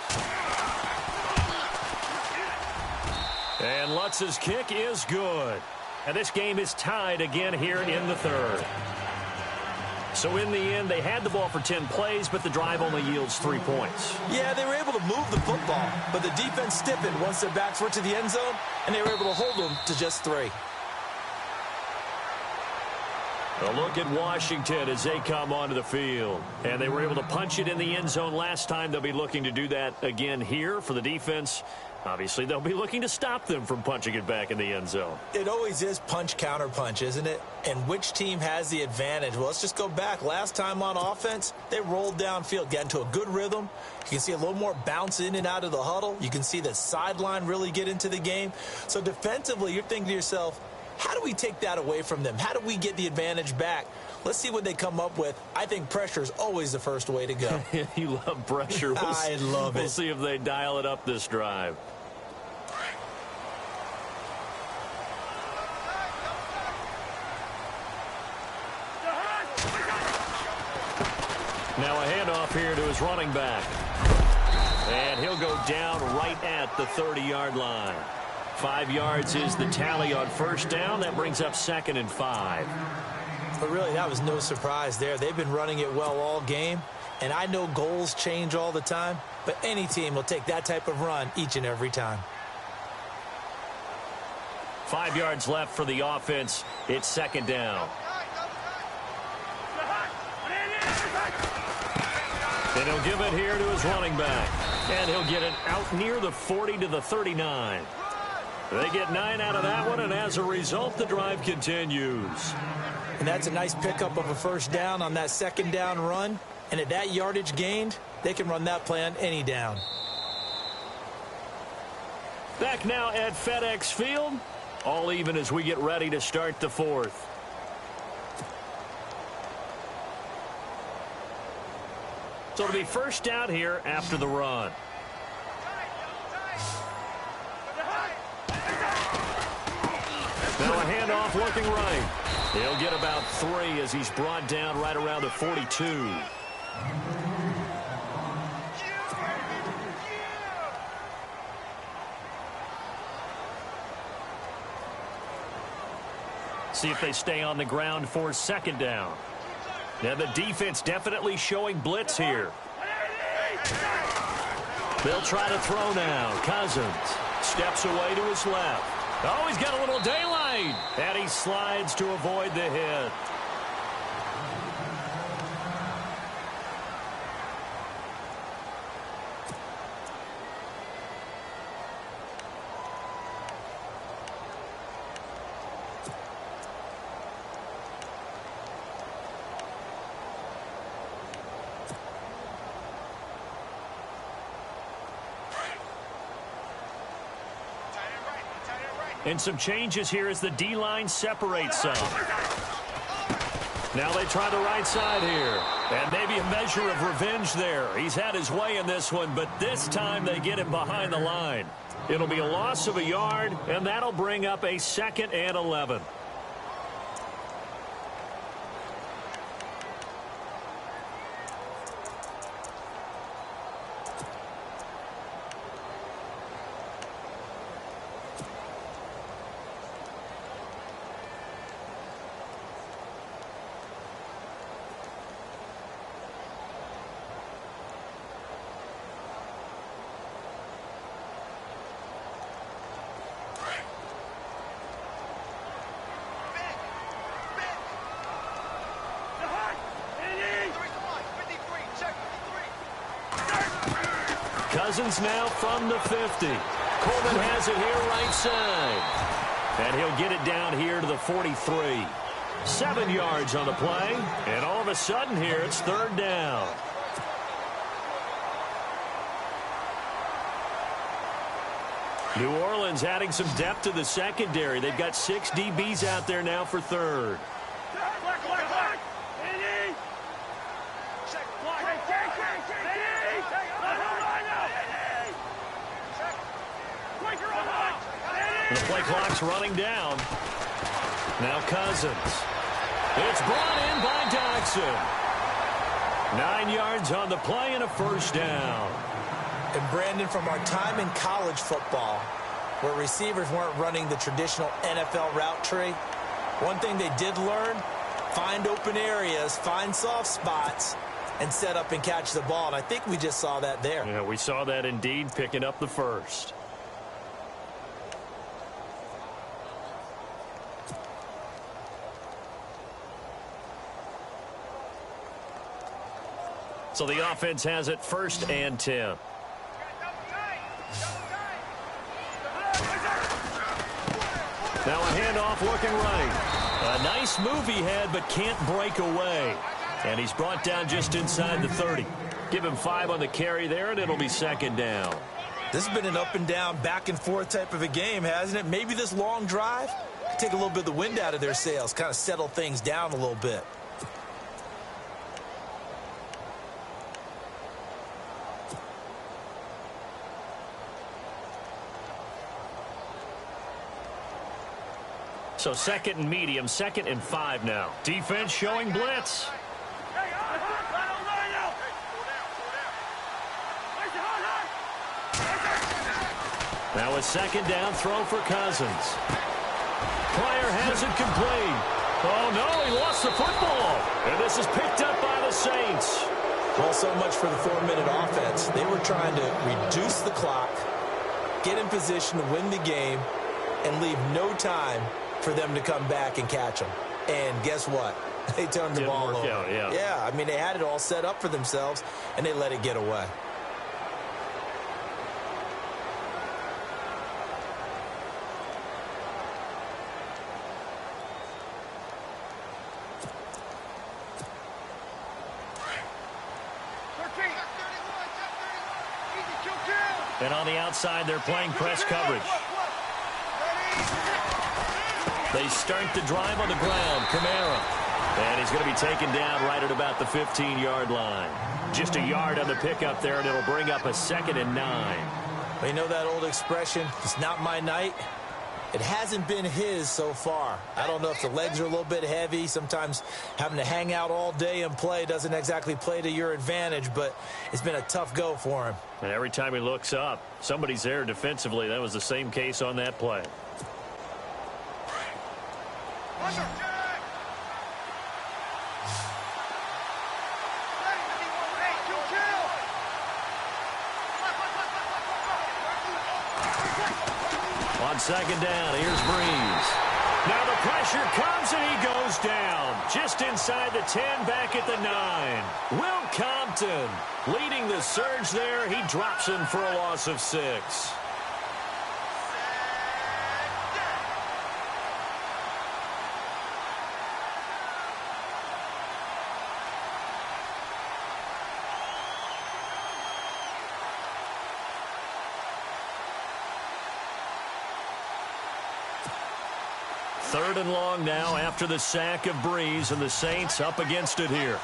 And Lutz's kick is good. And this game is tied again here in the third. So in the end, they had the ball for 10 plays, but the drive only yields 3 points. Yeah, they were able to move the football, but the defense stiffened once their backs were to the end zone, and they were able to hold them to just 3. A look at Washington as they come onto the field. And they were able to punch it in the end zone last time. They'll be looking to do that again here for the defense. Obviously, they'll be looking to stop them from punching it back in the end zone. It always is punch, counter punch, isn't it? And which team has the advantage? Well, let's just go back. Last time on offense, they rolled downfield, got into a good rhythm. You can see a little more bounce in and out of the huddle. You can see the sideline really get into the game. So defensively, you're thinking to yourself, how do we take that away from them? How do we get the advantage back? Let's see what they come up with. I think pressure is always the first way to go. You love pressure. I love it. We'll see if they dial it up this drive. Now a handoff here to his running back. And he'll go down right at the 30-yard line. 5 yards is the tally on first down. That brings up 2nd and 5. But really, that was no surprise there. They've been running it well all game. And I know goals change all the time, but any team will take that type of run each and every time. 5 yards left for the offense. It's 2nd down. And he'll give it here to his running back. And he'll get it out near the 40 to the 39. They get 9 out of that one, and as a result, the drive continues. And that's a nice pickup of a first down on that 2nd down run. And at that yardage gained, they can run that play on any down. Back now at FedEx Field. All even as we get ready to start the 4th. So it'll be first down here after the run. Now a handoff looking right. He'll get about 3 as he's brought down right around the 42. See if they stay on the ground for 2nd down. Now the defense definitely showing blitz here. They'll try to throw now. Cousins steps away to his left. Oh, he's got a little daylight. And he slides to avoid the hit. And some changes here as the D-line separates some. Now they try the right side here. And maybe a measure of revenge there. He's had his way in this one, but this time they get him behind the line. It'll be a loss of a yard, and that'll bring up a 2nd and 11. Cousins now from the 50. Coleman has it here right side. And he'll get it down here to the 43. 7 yards on the play. And all of a sudden here, it's 3rd down. New Orleans adding some depth to the secondary. They've got 6 DBs out there now for 3rd. The play clock's running down. Now Cousins. It's brought in by Dodson. 9 yards on the play and a first down. And Brandon, from our time in college football, where receivers weren't running the traditional NFL route tree, one thing they did learn, find open areas, find soft spots, and set up and catch the ball. And I think we just saw that there. Yeah, we saw that indeed, picking up the first. So the offense has it 1st and 10. Now a handoff looking right. A nice move he had, but can't break away. And he's brought down just inside the 30. Give him 5 on the carry there, and it'll be second down. This has been an up and down, back and forth type of a game, hasn't it? Maybe this long drive could take a little bit of the wind out of their sails, kind of settle things down a little bit. So second and medium, 2nd and 5 now. Defense showing blitz. Now a second down throw for Cousins. Player has it complete. Oh, no, he lost the football. And this is picked up by the Saints. Well, so much for the 4-minute offense. They were trying to reduce the clock, get in position to win the game, and leave no time for them to come back and catch them. And guess what? They turned the ball over. Yeah, I mean, they had it all set up for themselves, and they let it get away. And on the outside, they're playing press coverage. They start the drive on the ground. Kamara. And he's going to be taken down right at about the 15-yard line. Just a yard on the pickup there, and it'll bring up a 2nd and 9. Well, you know that old expression, it's not my night? It hasn't been his so far. I don't know if the legs are a little bit heavy. Sometimes having to hang out all day and play doesn't exactly play to your advantage, but it's been a tough go for him. And every time he looks up, somebody's there defensively. That was the same case on that play. On second down, here's Breeze. Now the pressure comes and he goes down. Just inside the 10, back at the 9. Will Compton leading the surge there. He drops him for a loss of 6. Third and long now after the sack of Breeze, and the Saints up against it here.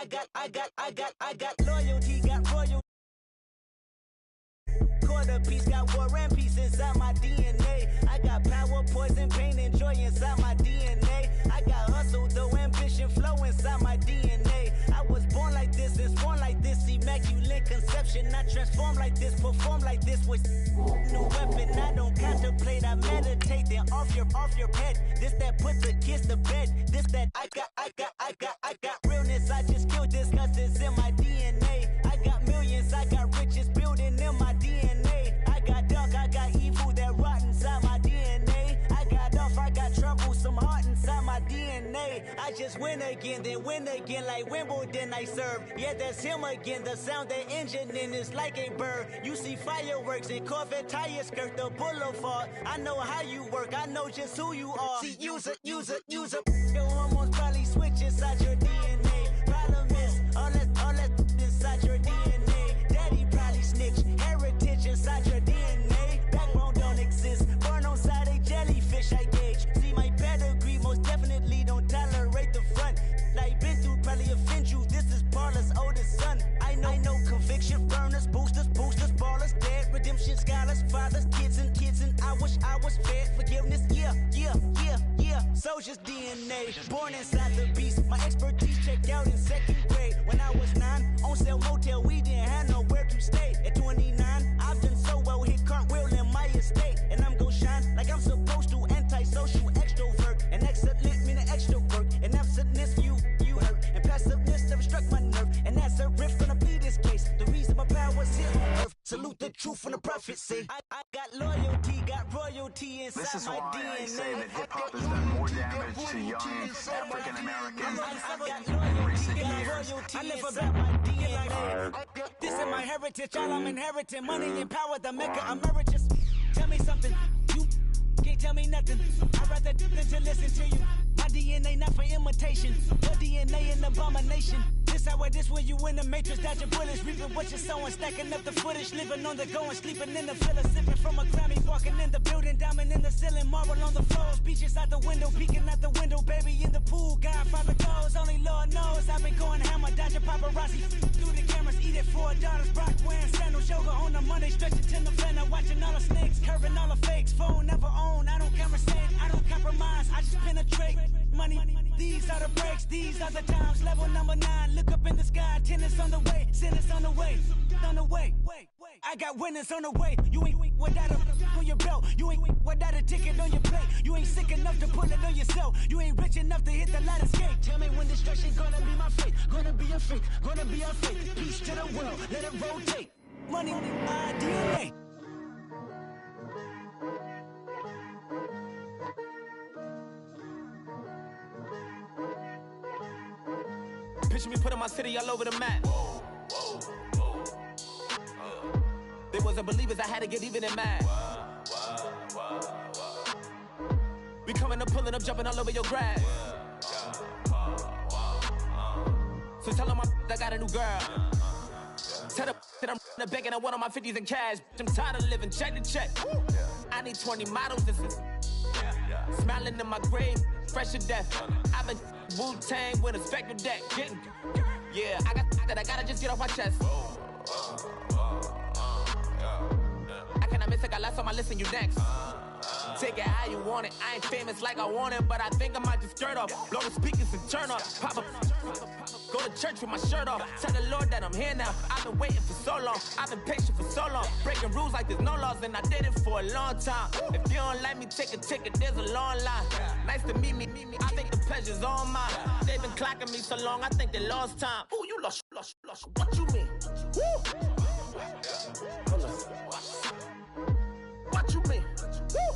I got loyalty, got royalty. Quarter piece, got war and peace inside my DNA. I got power, poison, pain, and joy inside my DNA. I got hustle, though ambition, flow inside my DNA. I was born like this, and born like this, immaculate conception. I transform like this, perform like this with new weapon. I don't contemplate, I meditate. Then off your head. This that puts the kids to bed. This that I got realness. I just killed this 'cause it's in my DNA. I got millions, I got riches building in my DNA. I got dark, I got evil that rot inside my DNA. I got off, I got trouble, some heart inside my DNA. I just win again, then win again like Wimbledon I serve. Yeah, that's him again. The sound that engine in is like a bird. You see fireworks and Corvette tires skirt the boulevard. I know how you work. I know just who you are. See, user. Your hormones probably switch inside your DNA. Problem is, all that inside your DNA. Daddy probably snitch. Heritage inside your DNA. Backbone don't exist. Born on side a jellyfish, I gauge. See my pedigree, most definitely don't tolerate the front. Like been through probably offend you. This is Paula's oldest son. I know conviction burners, boosters, ballers, dead, redemption scholars, fathers, kids, and I wish I was fed forgiveness. Yeah. Soldier's DNA, born inside the beast. My expertise checked out in second grade. When I was 9, on sale motel, we didn't have nowhere to stay. At 29, I've done so well, hit cartwheel in my estate. And I'm gon' shine like I'm supposed to, antisocial extrovert. And excellent meaning extra work. And absentness, you hurt. And passiveness never struck my nerve. And that's a riff gonna plead this case. The reason my power's here on earth. Salute the truth from the prophecy. I got loyalty, got royalty inside this is my why DNA. I say that hip-hop has done more damage to young African Americans in recent years. I live about my DNA. This is my heritage, all I'm inheriting. Money and power, the maker emeritus. Tell me something, you can't tell me nothing. I'd rather than to listen to you. My DNA not for imitation. Your DNA an abomination. This when you in the matrix, dodging bullets, reaping what you're sowing, stacking up the footage, living on the go and sleeping in the villa, sipping from a Grammy, walking in the building, diamond in the ceiling, marble on the floors, beaches out the window, peeking out the window, baby in the pool, Godfather goes, only Lord knows, I've been going hammer, dodging paparazzi, through the cameras, eat it $4, Brock wearing sandals, yoga on a Monday, stretching to November, watching all the snakes, curving all the fakes, phone never own, I don't conversate, I don't compromise, I just penetrate, money, these are the breaks, these are the times, level number 9, look up in the sky, tennis on the way, sinners on the way, I got winners on the way, you ain't without a on your belt, you ain't without a ticket on your plate, you ain't sick enough to pull it on yourself, you ain't rich enough to hit the ladder skate, tell me when destruction gonna be my fate, gonna be a fate, gonna be a fate, peace to the world, let it rotate, money, my DNA. Picture me putting my city all over the map. They wasn't believers, I had to get even and mad. We coming up, pulling up, jumping all over your grass. So tell them I got a new girl. Tell them that I'm in the bank and I want all my 50s in cash. I'm tired of living check to check. I need 20 models, this is smiling in my grave, fresh to death. I've been Wu-Tang with a spectral deck. Yeah, I gotta just get off my chest. I cannot miss, I got last on my list and you next. Take it how you want it. I ain't famous like I want it, but I think I might just skirt off. Blow the speakers and turn off. Pop up. Go to church with my shirt off. Tell the Lord that I'm here now. I've been waiting for so long. I've been patient for so long. Breaking rules like there's no laws, and I did it for a long time. If you don't like me, take a ticket. There's a long line. Nice to meet me. I think the pleasure's all mine. They've been clocking me so long, I think they lost time. Ooh, you lost. What you mean? Woo! What you mean? Woo!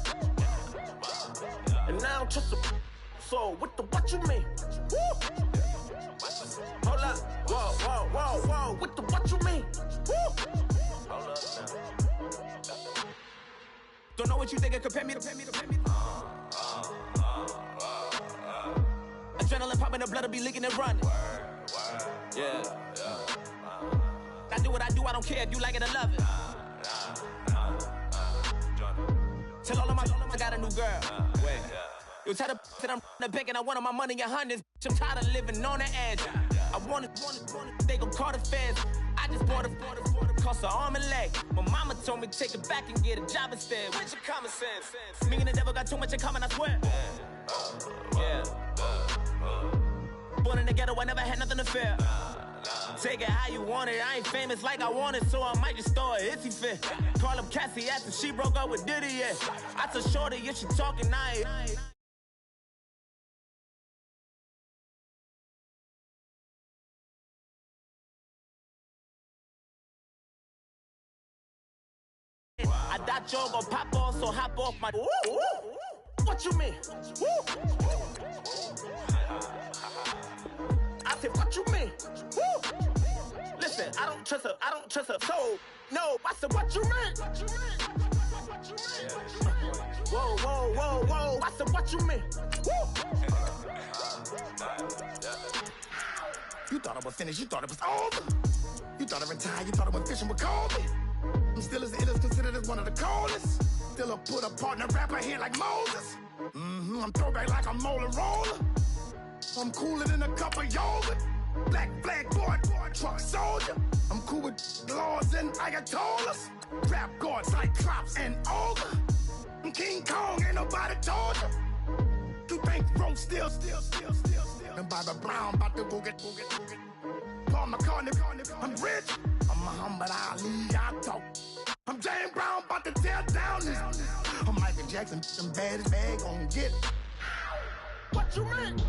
And now I'm just a so what you mean? Woo! Hold up, whoa, what you mean? Woo! Hold up now. Don't know what you think, compare me. Adrenaline popping, the blood will be leaking and running. Yeah. I do what I do, I don't care if you like it or love it. Tell all of my I got a new girl. Wait. You tell the that I'm in the bank and I want all my money in hundreds. I'm tired of living on the edge. I want it, they gon' call the feds. I just bought a cost an arm and leg. My mama told me take it back and get a job instead. Where's your common sense? Me and the devil got too much in common, I swear. Yeah. Born in the ghetto, I never had nothing to fear. Take it how you want it. I ain't famous like I want it, so I might just throw a hissy fit. Call up Cassie after she broke up with Diddy, yeah. I told Shorty if she talking, I ain't. I thought y'all gon' pop off, so hop off my. What you mean? I said, what you mean? Woo! Listen, I don't trust her soul. No, I said, what you mean? Whoa, whoa, whoa, whoa. I said, what you mean? Woo! You thought I was finished, you thought it was over. You thought I retired, you thought I went fishing with Kobe. I'm still as ill as considered as one of the coldest. Still a put a partner rapper here like Moses. I'm throwback like a molar roller. I'm cooler than a cup of yogurt. Black flag boy, truck soldier. I'm cool with laws and ayatollahs. Rap gods like Klops and Olga. I'm King Kong, ain't nobody told you. You think Rome still. And Bobby Brown about to go get. Paul McCartney, I'm rich. I'm Muhammad Ali, I talk. I'm James Brown, about to tear down this. I'm Michael Jackson, some bad as bag gon' get. What you mean?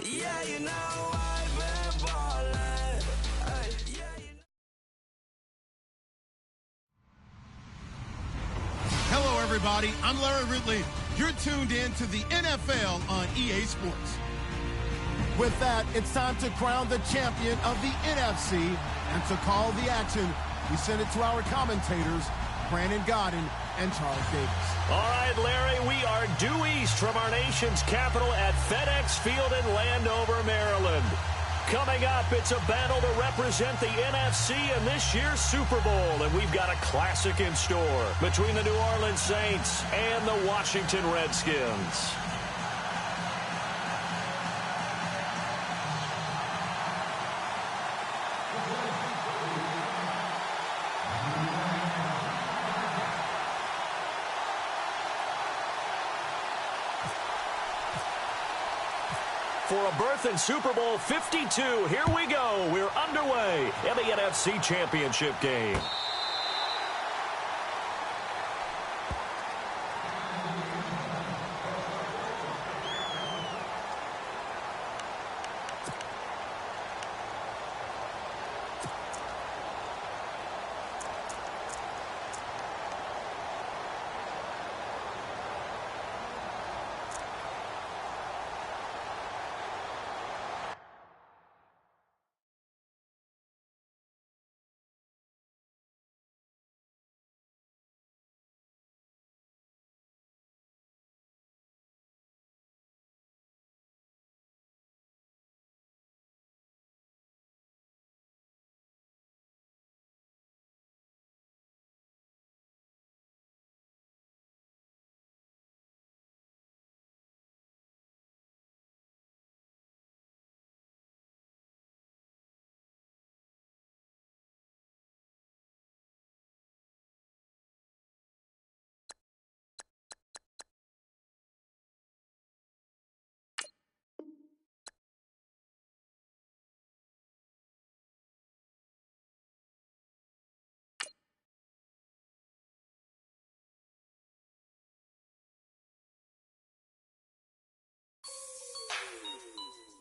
Yeah, you know I've been ballin'. Hey, yeah, you know. Hello, everybody. I'm Larry Ridley. You're tuned in to the NFL on EA Sports. With that, it's time to crown the champion of the NFC. And to call the action, we send it to our commentators, Brandon Godden and Charles Davis. All right, Larry, we are due east from our nation's capital at FedEx Field in Landover, Maryland. Coming up, it's a battle to represent the NFC in this year's Super Bowl, and we've got a classic in store between the New Orleans Saints and the Washington Redskins. For a berth in Super Bowl 52, here we go. We're underway in the NFC Championship game.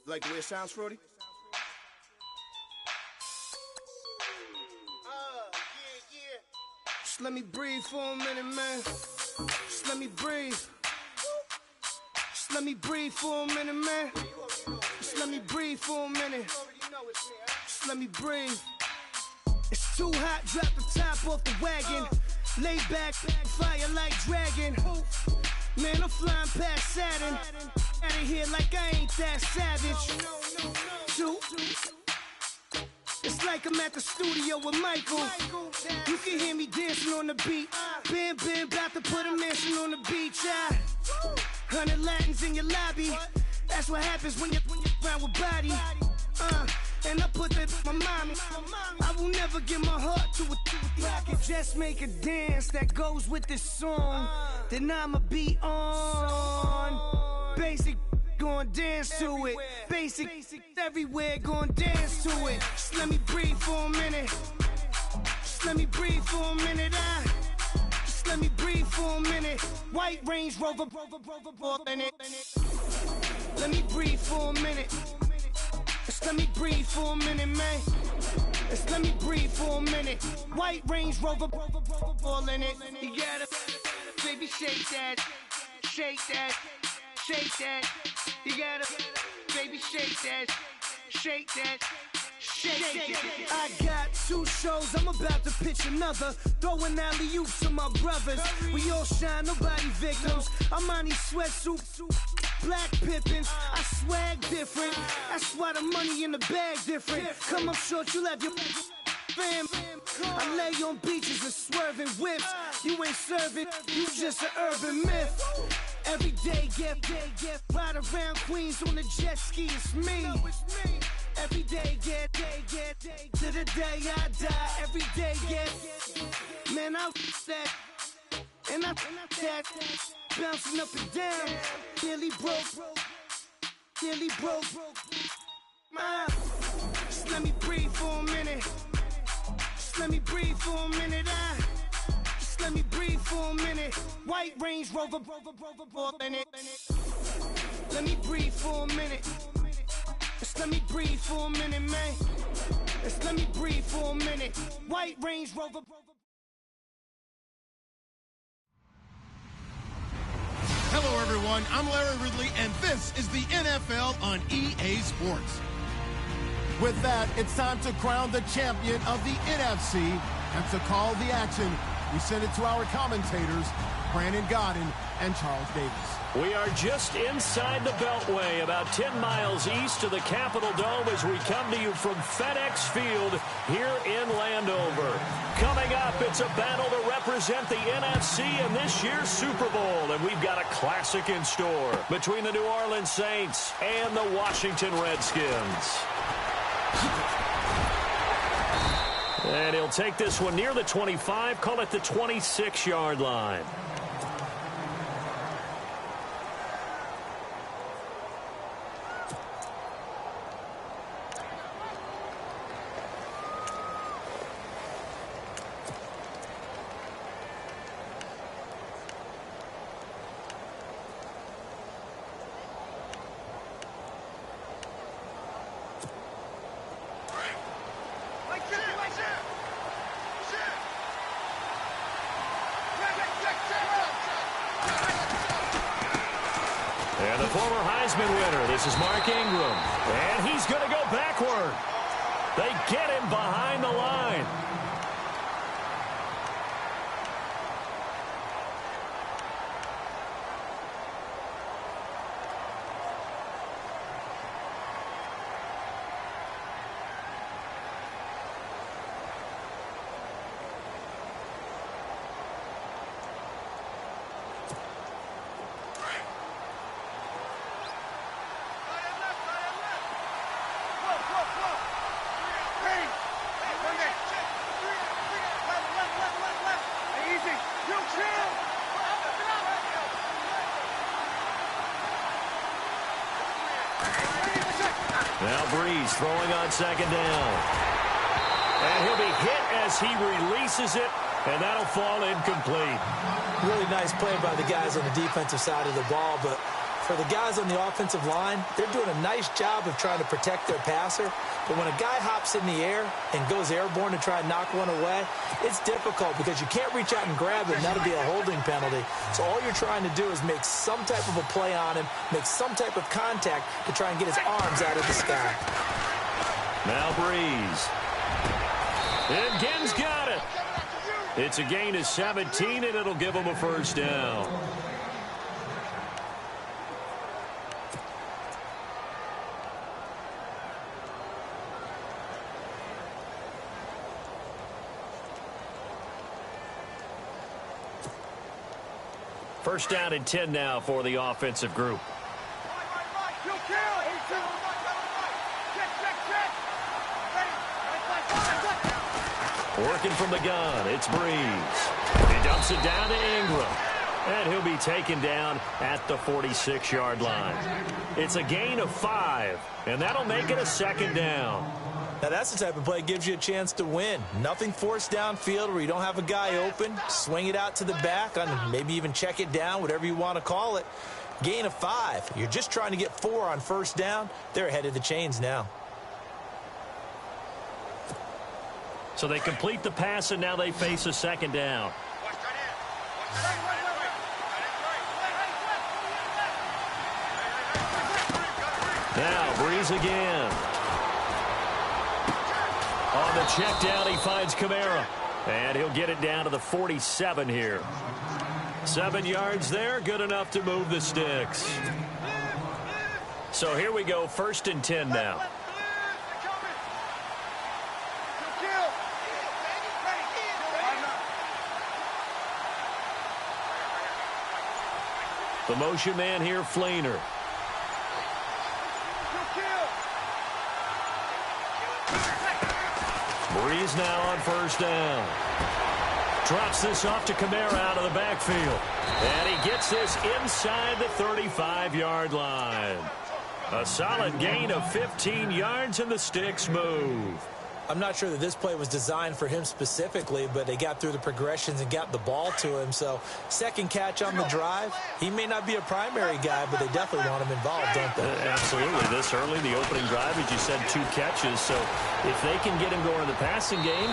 Like the way it sounds, Frody? Just let me breathe for a minute, man. Just let me breathe. Just let me breathe for a minute, man. Just let me breathe for a minute. Just let me breathe. It's too hot, drop the top off the wagon. Lay back, fire like dragon. Man, I'm flying past Saturn. Out of here like I ain't that savage. It's like I'm at the studio with Michael. You can hear me dancing on the beat. Bam, bam, about to put a mansion on the beach. 100 Latins in your lobby. That's what happens when you're around with body. And I put that in my mommy. I will never give my heart to a rocket. Just make a dance that goes with this song. Then I'ma be on. Basic, gon' dance to it. Basic, everywhere, gon' dance to it. Just let me breathe for a minute. Just let me breathe for a minute. Just let me breathe for a minute. White Range Rover, in it. Let me breathe for a minute. Just let me breathe for a minute, man. Just let me breathe for a minute. White Range Rover, all in it. You gotta, baby, shake that, shake that, shake that. You gotta, baby, shake that, shake that. Shake. I got 2 shows, I'm about to pitch another. Throwing alley-oops to my brothers. We all shine, nobody victims. I'm on these sweatsuits, black Pippins. I swag different. That's why the money in the bag different. Come up short, you have your fam. I lay on beaches and swerving whips. You ain't serving, you just an urban myth. Every day, get ride around Queens on the jet ski. It's me. Every day, get to the day I die. Every day, get man, I that and I that bouncing up and down. Nearly broke. Just let me breathe for a minute. Just let me breathe for a minute. Just let me breathe for a minute. White Range Rover, in it. Let me breathe for a minute. Just let me breathe for a minute, man. Just let me breathe for a minute. White Range Rover. Hello, everyone. I'm Larry Ridley, and this is the NFL on EA Sports. With that, it's time to crown the champion of the NFC, and to call the action, we send it to our commentators, Brandon Godden and Charles Davis. We are just inside the Beltway, about 10 miles east of the Capitol Dome as we come to you from FedEx Field here in Landover. Coming up, it's a battle to represent the NFC in this year's Super Bowl, and we've got a classic in store between the New Orleans Saints and the Washington Redskins. And he'll take this one near the 25, call it the 26-yard line. And the former Heisman winner, this is Mark Ingram. And he's going to go backward. They get him behind the line. Now Breeze throwing on second down. And he'll be hit as he releases it, and that'll fall incomplete. Really nice play by the guys on the defensive side of the ball, but for the guys on the offensive line, they're doing a nice job of trying to protect their passer. But when a guy hops in the air and goes airborne to try and knock one away, it's difficult because you can't reach out and grab it, and that'll be a holding penalty. So all you're trying to do is make some type of a play on him, make some type of contact to try and get his arms out of the sky. Now Breeze. And Ginn's got it. It's a gain of 17, and it'll give him a first down. First down and 10 now for the offensive group. Working from the gun, it's Breeze. He dumps it down to Ingram. And he'll be taken down at the 46-yard line. It's a gain of 5, and that'll make it a second down. Now, that's the type of play that gives you a chance to win. Nothing forced downfield where you don't have a guy open. Swing it out to the back, and maybe even check it down, whatever you want to call it. Gain of 5. You're just trying to get 4 on first down. They're ahead of the chains now. So they complete the pass, and now they face a second down. Now, Breeze again. On the check down, he finds Kamara. And he'll get it down to the 47 here. 7 yards there, good enough to move the sticks. So here we go, first and 10 now. The motion man here, Fleener. Breeze now on first down. Drops this off to Kamara out of the backfield. And he gets this inside the 35-yard line. A solid gain of 15 yards, and the sticks move. I'm not sure that this play was designed for him specifically, but they got through the progressions and got the ball to him. So, second catch on the drive. He may not be a primary guy, but they definitely want him involved, don't they? Absolutely. This early, the opening drive, as you said, 2 catches. So, if they can get him going in the passing game,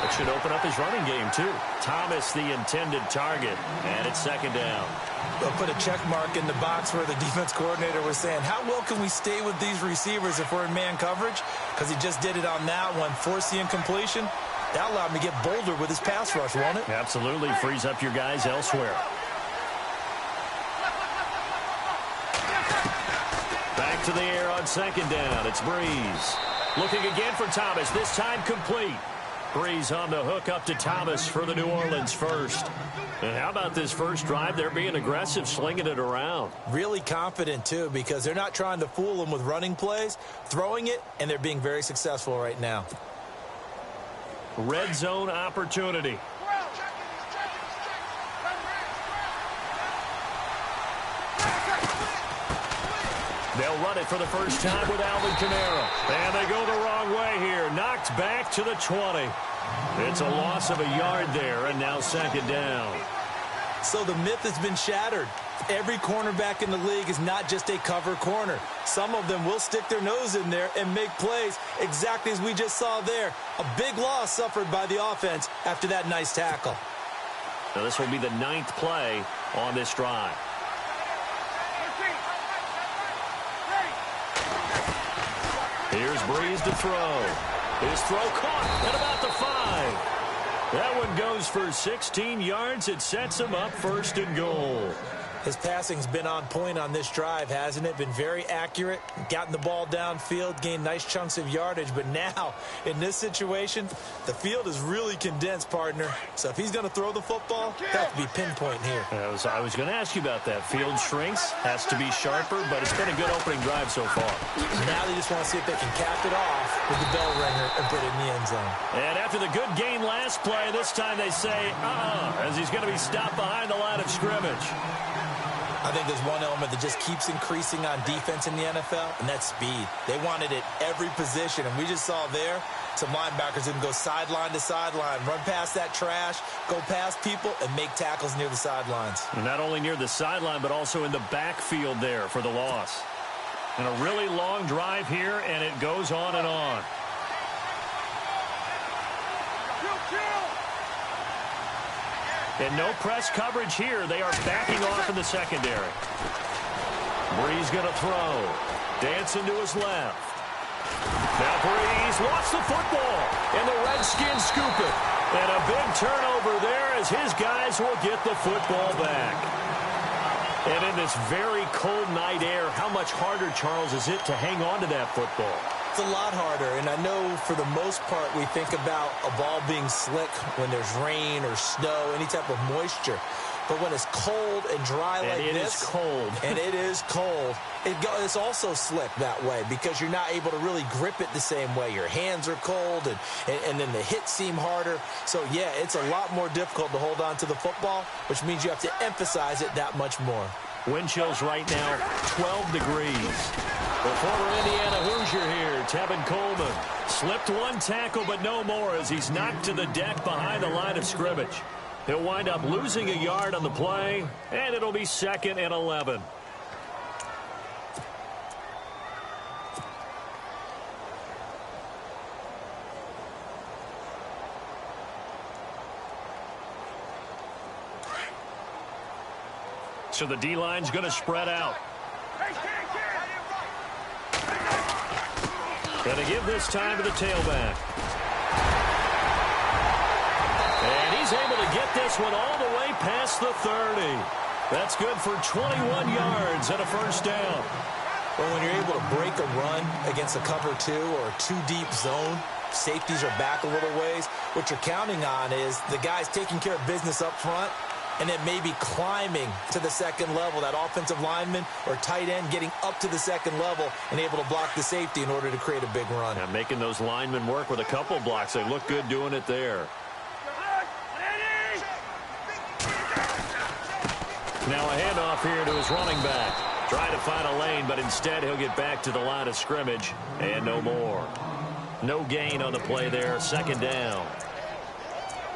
it should open up his running game, too. Thomas, the intended target, and it's second down. They'll put a check mark in the box where the defense coordinator was saying, how well can we stay with these receivers if we're in man coverage? Because he just did it on that one, forced the incompletion. That allowed him to get bolder with his pass rush, won't it? Absolutely. Frees up your guys elsewhere. Back to the air on second down. It's Breeze. Looking again for Thomas. This time complete. Breeze on the hook up to Thomas for the New Orleans first. And how about this first drive? They're being aggressive, slinging it around. Really confident, too, because they're not trying to fool them with running plays, throwing it, and they're being very successful right now. Red zone opportunity. They'll run it for the first time with Alvin Kamara. And they go the wrong way here. Knocked back to the 20. It's a loss of a yard there, and now second down. So the myth has been shattered. Every cornerback in the league is not just a cover corner. Some of them will stick their nose in there and make plays exactly as we just saw there. A big loss suffered by the offense after that nice tackle. Now this will be the 9th play on this drive. Here's Breeze to throw. His throw caught at about the 5. That one goes for 16 yards. It sets him up first and goal. His passing's been on point on this drive, hasn't it? Been very accurate, gotten the ball downfield, gained nice chunks of yardage. But now, in this situation, the field is really condensed, partner. So if he's going to throw the football, that could be pinpoint here. I was going to ask you about that. Field shrinks, has to be sharper, but it's been a good opening drive so far. Now they just want to see if they can cap it off with the bell ringer and put it in the end zone. And after the good gain last play, this time they say, as he's going to be stopped behind the line of scrimmage. I think there's one element that just keeps increasing on defense in the NFL, and that's speed. They want it at every position, and we just saw there some linebackers that can go sideline to sideline, run past that trash, go past people, and make tackles near the sidelines. And not only near the sideline, but also in the backfield there for the loss. And a really long drive here, and it goes on and on. And no press coverage here. They are backing off in the secondary. Breeze going to throw. Dancing to his left. Now Breeze lost the football. And the Redskins scoop it. And a big turnover there as his guys will get the football back. And in this very cold night air, how much harder, Charles, is it to hang on to that football? It's a lot harder, and I know for the most part we think about a ball being slick when there's rain or snow, any type of moisture. But when it's cold and dry like this. And it is cold. And it is cold. It's also slick that way because you're not able to really grip it the same way. Your hands are cold, and then the hits seem harder. So, yeah, it's a lot more difficult to hold on to the football, which means you have to emphasize it that much more. Wind chills right now, 12 degrees. The former Indiana Hoosier here, Tevin Coleman. Slipped one tackle, but no more as he's knocked to the deck behind the line of scrimmage. He'll wind up losing a yard on the play, and it'll be 2nd and 11. So the D-line's going to spread out. Going to give this time to the tailback. And he's able to get this one all the way past the 30. That's good for 21 yards and a first down. Well, when you're able to break a run against a cover 2 or a 2-deep zone, safeties are back a little ways. What you're counting on is the guys taking care of business up front and then maybe climbing to the second level, that offensive lineman or tight end getting up to the second level and able to block the safety in order to create a big run. Yeah, making those linemen work with a couple blocks. They look good doing it there. Now a handoff here to his running back. Try to find a lane, but instead he'll get back to the line of scrimmage and no more. No gain on the play there, 2nd down.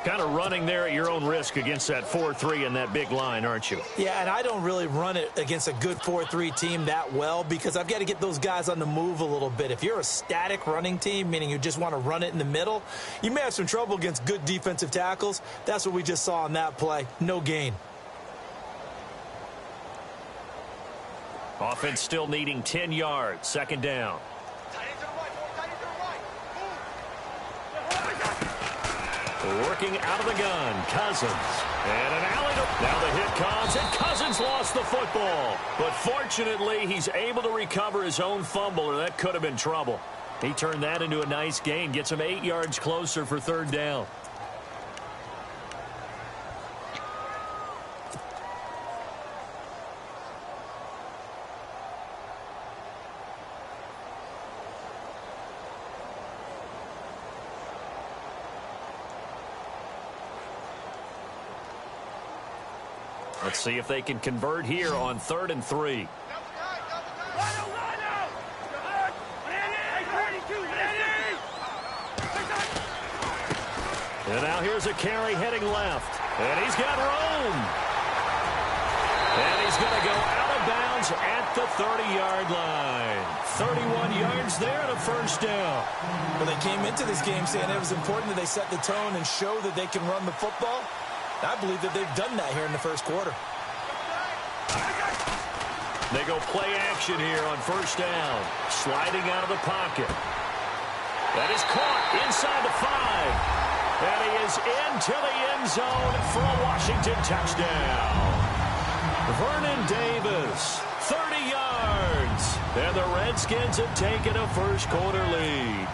Kind of running there at your own risk against that 4-3 and that big line, aren't you? Yeah, and I don't really run it against a good 4-3 team that well because I've got to get those guys on the move a little bit. If you're a static running team, meaning you just want to run it in the middle, you may have some trouble against good defensive tackles. That's what we just saw on that play. No gain. Offense still needing 10 yards, 2nd down. Working out of the gun, Cousins. And an alley. Now the hit comes, and Cousins lost the football. But fortunately, he's able to recover his own fumble, or that could have been trouble. He turned that into a nice gain, gets him 8 yards closer for 3rd down. Let's see if they can convert here on 3rd and 3. And now here's a carry heading left. And he's got room. And he's going to go out of bounds at the 30-yard line. 31 yards there and a first down. Well, they came into this game saying it was important that they set the tone and show that they can run the football. I believe that they've done that here in the first quarter. They go play action here on 1st down. Sliding out of the pocket. That is caught inside the 5. And he is into the end zone for a Washington touchdown. Vernon Davis, 30 yards. And the Redskins have taken a first quarter lead.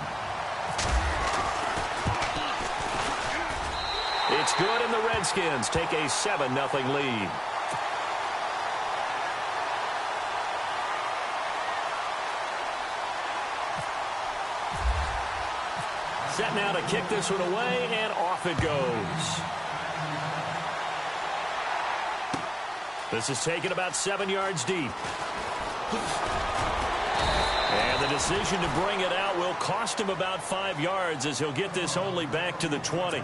It's good, and the Redskins take a 7-0 lead. Set now to kick this one away, and off it goes. This is taken about 7 yards deep. And the decision to bring it out will cost him about 5 yards as he'll get this only back to the 20.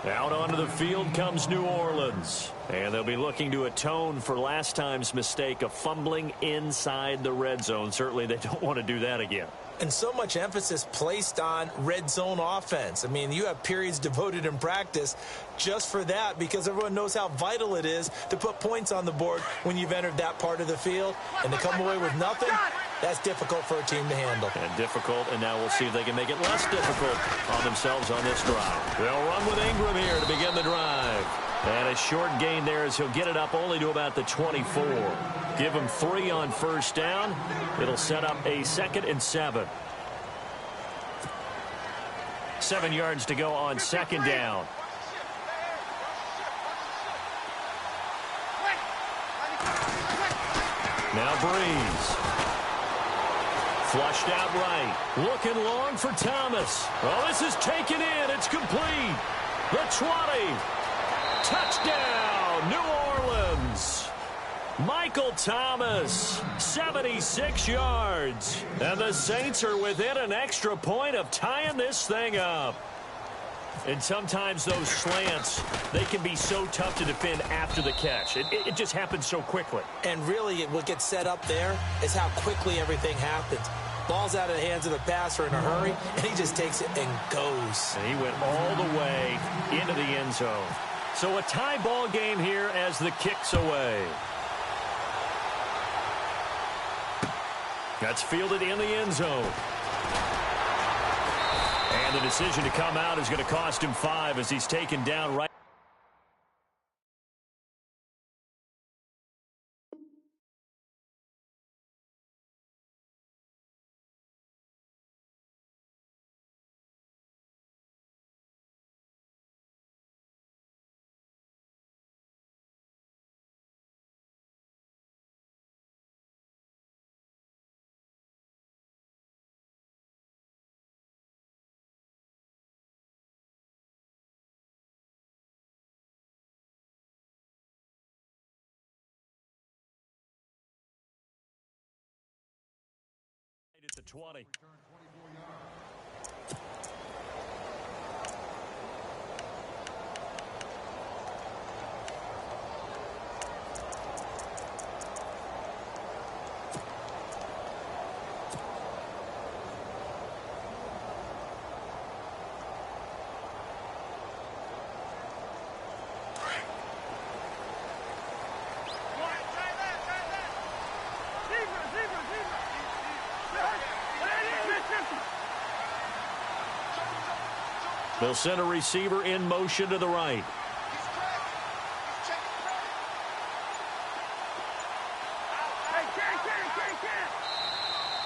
Out onto the field comes New Orleans. And they'll be looking to atone for last time's mistake of fumbling inside the red zone. Certainly they don't want to do that again. And so much emphasis placed on red zone offense. I mean, you have periods devoted in practice just for that because everyone knows how vital it is to put points on the board when you've entered that part of the field. And to come away with nothing, that's difficult for a team to handle. And difficult, and now we'll see if they can make it less difficult on themselves on this drive. They'll run with Ingram here to begin the drive. And a short gain there as he'll get it up only to about the 24. Give him 3 on 1st down. It'll set up a 2nd and 7. 7 yards to go on 2nd down. Now Breeze. Flushed out right. Looking long for Thomas. Oh, this is taken in. It's complete. The 20. Touchdown, New Orleans. Michael Thomas, 76 yards. And the Saints are within an extra point of tying this thing up. And sometimes those slants, they can be so tough to defend after the catch. It just happens so quickly. And really, what gets set up there is how quickly everything happens. Ball's out of the hands of the passer in a hurry, and he just takes it and goes. And he went all the way into the end zone. So a tie ball game here as the kick's away. That's fielded in the end zone. And the decision to come out is going to cost him 5 as he's taken down right. At the 20. They'll send a receiver in motion to the right.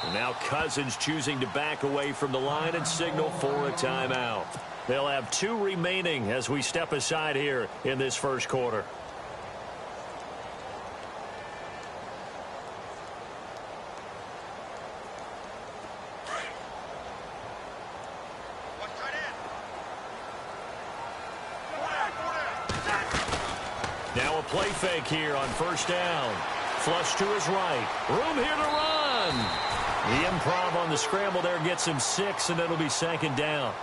And now Cousins choosing to back away from the line and signal for a timeout. They'll have 2 remaining as we step aside here in this first quarter. Now a play fake here on first down. Flush to his right. Room here to run. The improv on the scramble there gets him 6, and it'll be second down.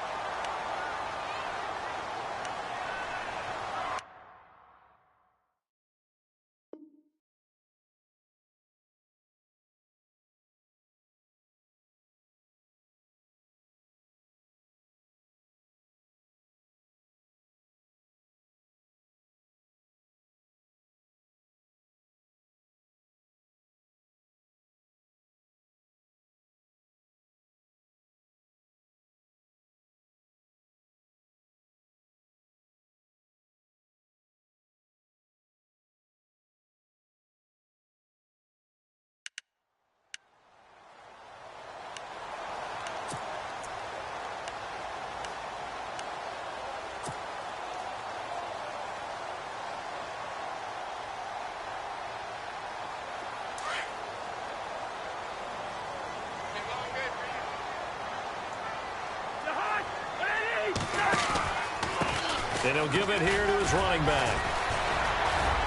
And he'll give it here to his running back.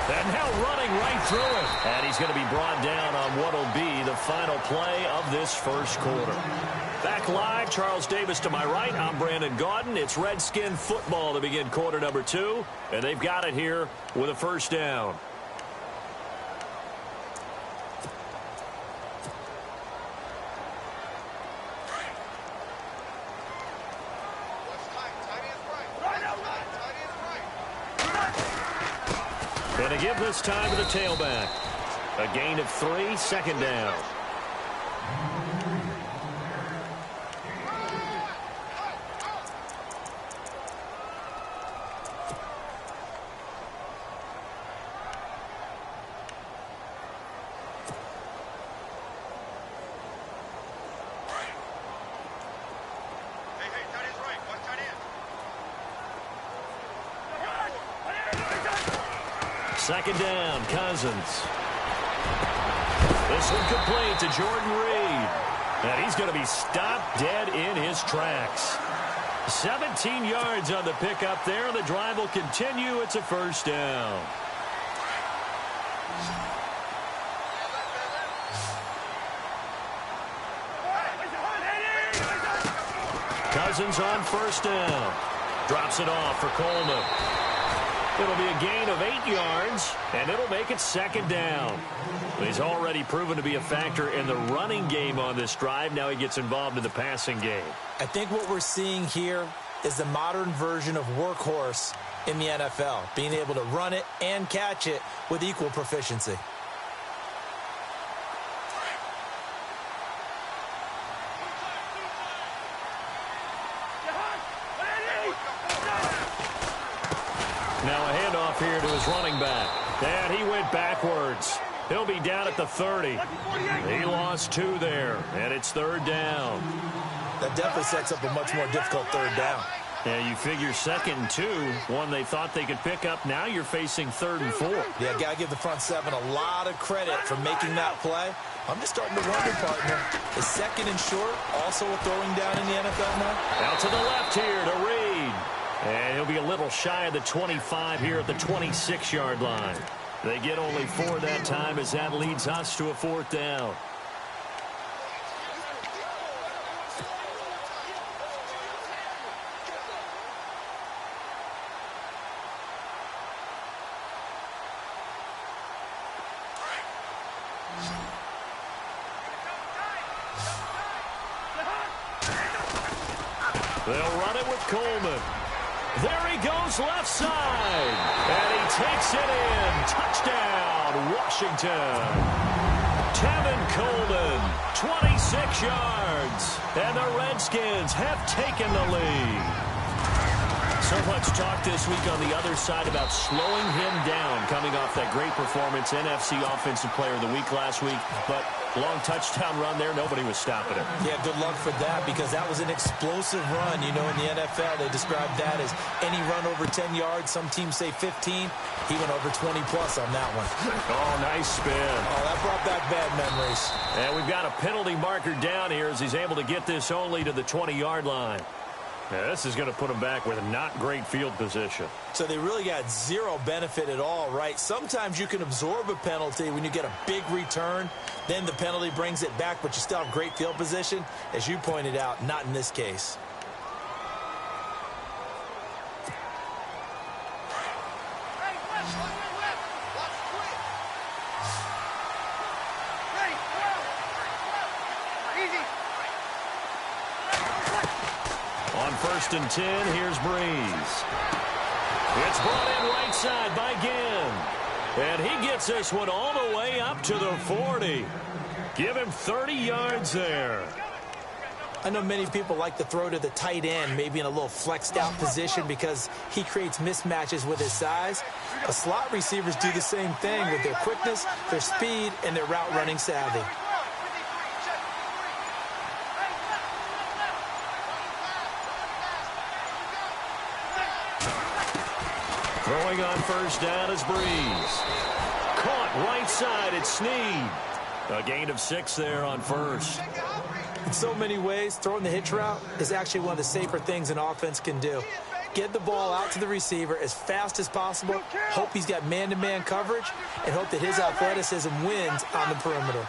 And now running right through it. And he's going to be brought down on what will be the final play of this first quarter. Back live, Charles Davis to my right. I'm Brandon Gaudin. It's Redskin football to begin quarter number 2. And they've got it here with a first down. Going to give this time to the tailback. A gain of 3, second down. Second down, Cousins. This one complete to Jordan Reed. And he's going to be stopped dead in his tracks. 17 yards on the pickup there. The drive will continue. It's a first down. Cousins on first down. Drops it off for Coleman. It'll be a gain of 8 yards, and it'll make it second down. He's already proven to be a factor in the running game on this drive. Now he gets involved in the passing game. I think what we're seeing here is the modern version of workhorse in the NFL, being able to run it and catch it with equal proficiency. Now a handoff here to his running back. And he went backwards. He'll be down at the 30. He lost 2 there, and it's third down. That definitely sets up a much more difficult third down. Yeah, you figure 2nd and 2, one they thought they could pick up. Now you're facing 3rd and 4. Yeah, got to give the front seven a lot of credit for making that play. I'm just starting to wonder, partner, is 2nd and short also a throwing down in the NFL now? Out to the left here to Reed. And he'll be a little shy of the 25 here at the 26-yard line. They get only 4 that time as that leads us to a 4th down. They'll run it with Coleman. There he goes left side. And he takes it in. Touchdown, Washington. Tevin Coleman, 26 yards. And the Redskins have taken the lead. So much talk this week on the other side about slowing him down, coming off that great performance, NFC Offensive Player of the Week last week. But long touchdown run there, nobody was stopping him. Yeah, good luck for that, because that was an explosive run. You know, in the NFL, they describe that as any run over 10 yards. Some teams say 15. He went over 20-plus on that one. Oh, nice spin. Oh, that brought back bad memories. And we've got a penalty marker down here as he's able to get this only to the 20-yard line. Now, this is going to put him back with a not great field position. So they really got zero benefit at all, right? Sometimes you can absorb a penalty when you get a big return. Then the penalty brings it back, but you still have great field position. As you pointed out, not in this case. On 1st and 10, here's Breeze. It's brought in right side by Ginn. And he gets this one all the way up to the 40. Give him 30 yards there. I know many people like to throw to the tight end, maybe in a little flexed out position because he creates mismatches with his size. But slot receivers do the same thing with their quickness, their speed, and their route running savvy. Throwing on 1st down is Breeze. Caught right side, it's Snead. A gain of 6 there on 1st. In so many ways, throwing the hitch route is actually one of the safer things an offense can do. Get the ball out to the receiver as fast as possible, hope he's got man-to-man coverage, and hope that his athleticism wins on the perimeter.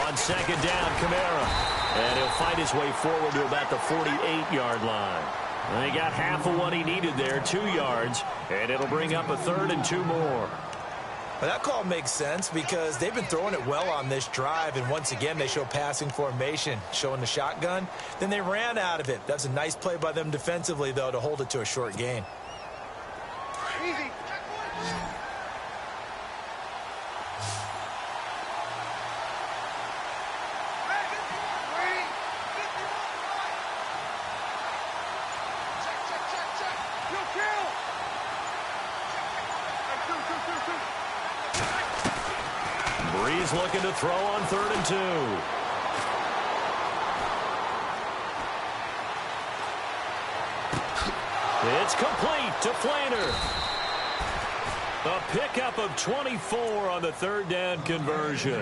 On 2nd down, Kamara. And he'll fight his way forward to about the 48-yard line. And he got half of what he needed there, 2 yards, and it'll bring up a 3rd and 2 more. Well, that call makes sense because they've been throwing it well on this drive, and once again they show passing formation, showing the shotgun. Then they ran out of it. That's a nice play by them defensively, though, to hold it to a short gain. Easy. Breeze looking to throw on 3rd and 2. It's complete to Flainer. A pickup of 24 on the third down conversion.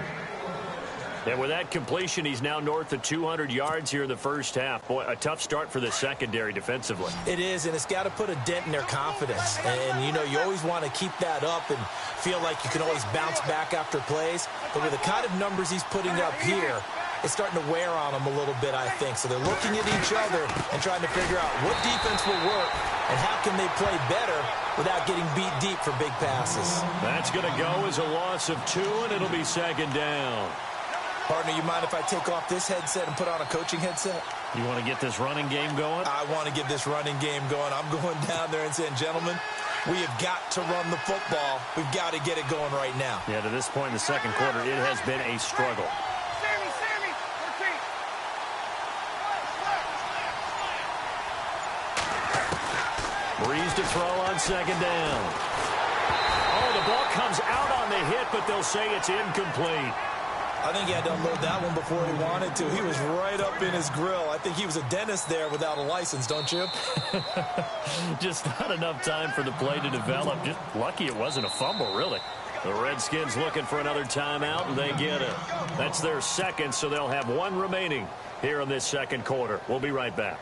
And with that completion, he's now north of 200 yards here in the first half. Boy, a tough start for the secondary defensively. It is, and it's got to put a dent in their confidence. And, you know, you always want to keep that up and feel like you can always bounce back after plays. But with the kind of numbers he's putting up here, it's starting to wear on them a little bit, I think. So they're looking at each other and trying to figure out what defense will work and how can they play better without getting beat deep for big passes. That's going to go as a loss of 2, and it'll be second down. Partner, you mind if I take off this headset and put on a coaching headset? You want to get this running game going? I want to get this running game going. I'm going down there and saying, gentlemen, we have got to run the football. We've got to get it going right now. Yeah, to this point in the second quarter, it has been a struggle. Sammy, 13. Breeze to throw on second down. Oh, the ball comes out on the hit, but they'll say it's incomplete. I think he had to unload that one before he wanted to. He was right up in his grill. I think he was a dentist there without a license, don't you? Just not enough time for the play to develop. Just lucky it wasn't a fumble, really. The Redskins looking for another timeout, and they get it. That's their second, so they'll have one remaining here in this second quarter. We'll be right back.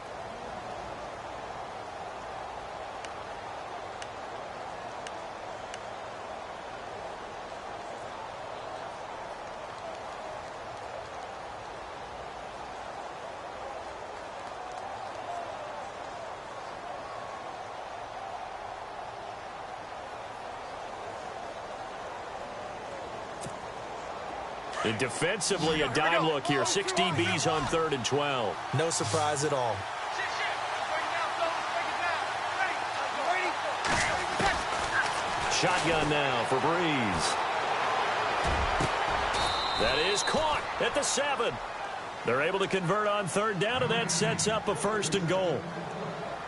And defensively, a dime look here. 6 DBs on 3rd and 12. No surprise at all. Shotgun now for Breeze. That is caught at the 7. They're able to convert on 3rd down, and that sets up a 1st and goal.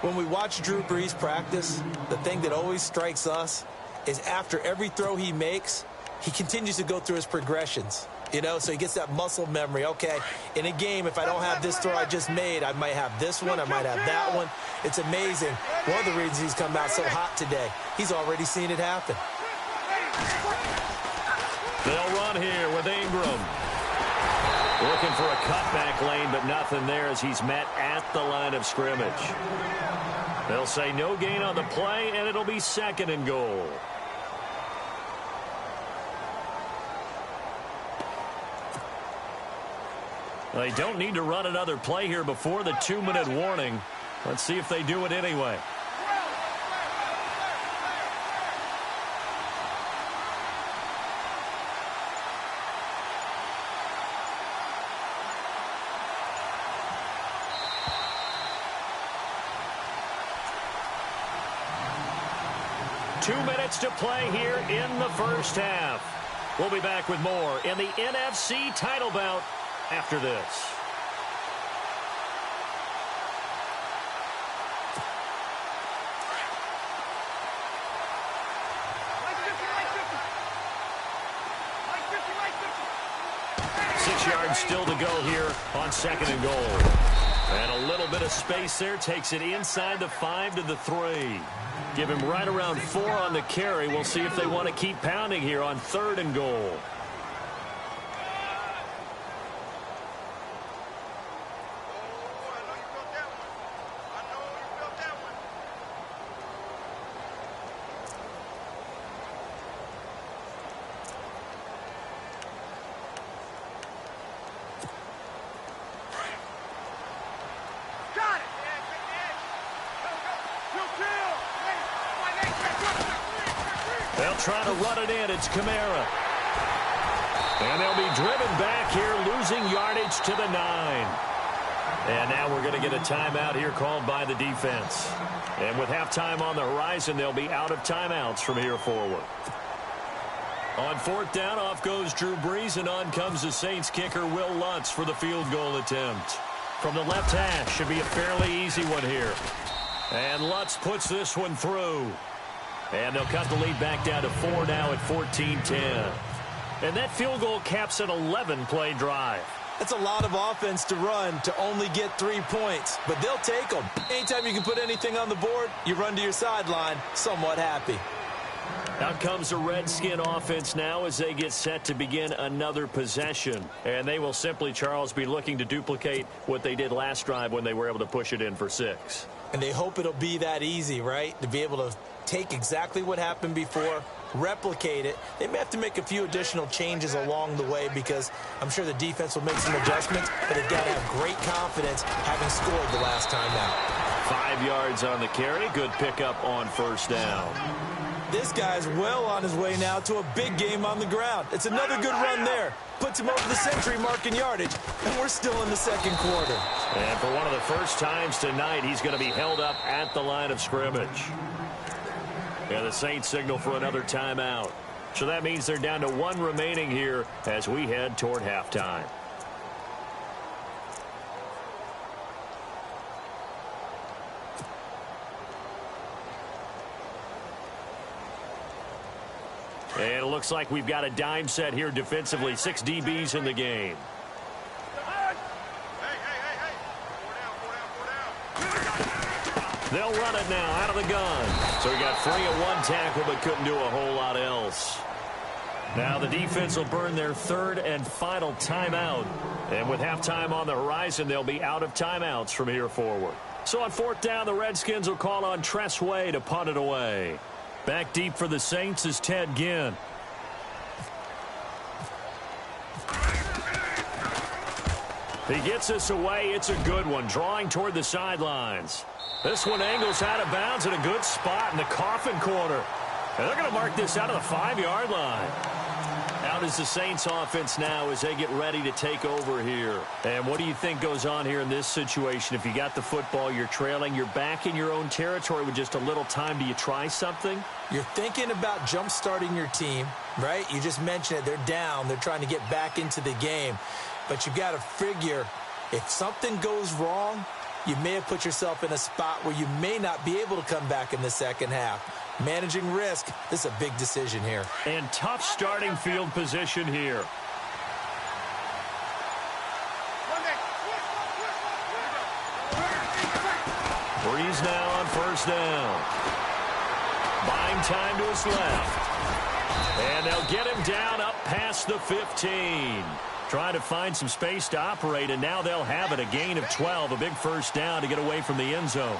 When we watch Drew Brees practice, the thing that always strikes us is after every throw he makes, he continues to go through his progressions. You know, so he gets that muscle memory. Okay, in a game, if I don't have this throw I just made, I might have this one, I might have that one. It's amazing. One of the reasons he's come out so hot today, he's already seen it happen. They'll run here with Ingram. Looking for a cutback lane, but nothing there as he's met at the line of scrimmage. They'll say no gain on the play, and it'll be 2nd and goal. They don't need to run another play here before the 2-minute warning. Let's see if they do it anyway. Two minutes to play here in the first half. We'll be back with more in the NFC title bout after this. Six yards still to go here on 2nd and goal. And a little bit of space there takes it inside the 5 to the 3. Give him right around 4 on the carry. We'll see if they want to keep pounding here on 3rd and goal. They'll try to run it in. It's Kamara. And they'll be driven back here, losing yardage to the 9. And now we're going to get a timeout here called by the defense. And with halftime on the horizon, they'll be out of timeouts from here forward. On 4th down, off goes Drew Brees, and on comes the Saints kicker, Will Lutz, for the field goal attempt. From the left hash, should be a fairly easy one here. And Lutz puts this one through. And they'll cut the lead back down to 4 now at 14-10. And that field goal caps an 11-play drive. That's a lot of offense to run to only get 3 points, but they'll take them. Anytime you can put anything on the board, you run to your sideline somewhat happy. Out comes the Redskin offense now as they get set to begin another possession. And they will simply, Charles, be looking to duplicate what they did last drive when they were able to push it in for 6. And they hope it'll be that easy, right? To be able to take exactly what happened before, replicate it. They may have to make a few additional changes along the way because I'm sure the defense will make some adjustments, but they've got to have great confidence having scored the last time out. 5 yards on the carry. Good pickup on first down. This guy's well on his way now to a big game on the ground. It's another good run there. Puts him over the century mark in yardage, and we're still in the second quarter. And for one of the first times tonight, he's going to be held up at the line of scrimmage. And the Saints signal for another timeout. So that means they're down to 1 remaining here as we head toward halftime. And it looks like we've got a dime set here defensively. 6 DBs in the game. They'll run it now out of the gun. So he got free of 1 tackle but couldn't do a whole lot else. Now the defense will burn their 3rd and final timeout. And with halftime on the horizon, they'll be out of timeouts from here forward. So on 4th down, the Redskins will call on Tress Way to punt it away. Back deep for the Saints is Ted Ginn. He gets us away. It's a good one, drawing toward the sidelines. This one angles out of bounds in a good spot in the coffin corner. And they're going to mark this out of the 5-yard line. Out is the Saints offense now as they get ready to take over here. And what do you think goes on here in this situation? If you got the football, you're trailing, you're back in your own territory with just a little time. Do you try something? You're thinking about jump-starting your team, right? You just mentioned it. They're down. They're trying to get back into the game. But you've got to figure if something goes wrong, you may have put yourself in a spot where you may not be able to come back in the second half. Managing risk, this is a big decision here. And tough starting field position here. Breeze now on first down. Buying time to his left. And they'll get him down up past the 15. Trying to find some space to operate, and now they'll have it. A gain of 12, a big first down to get away from the end zone.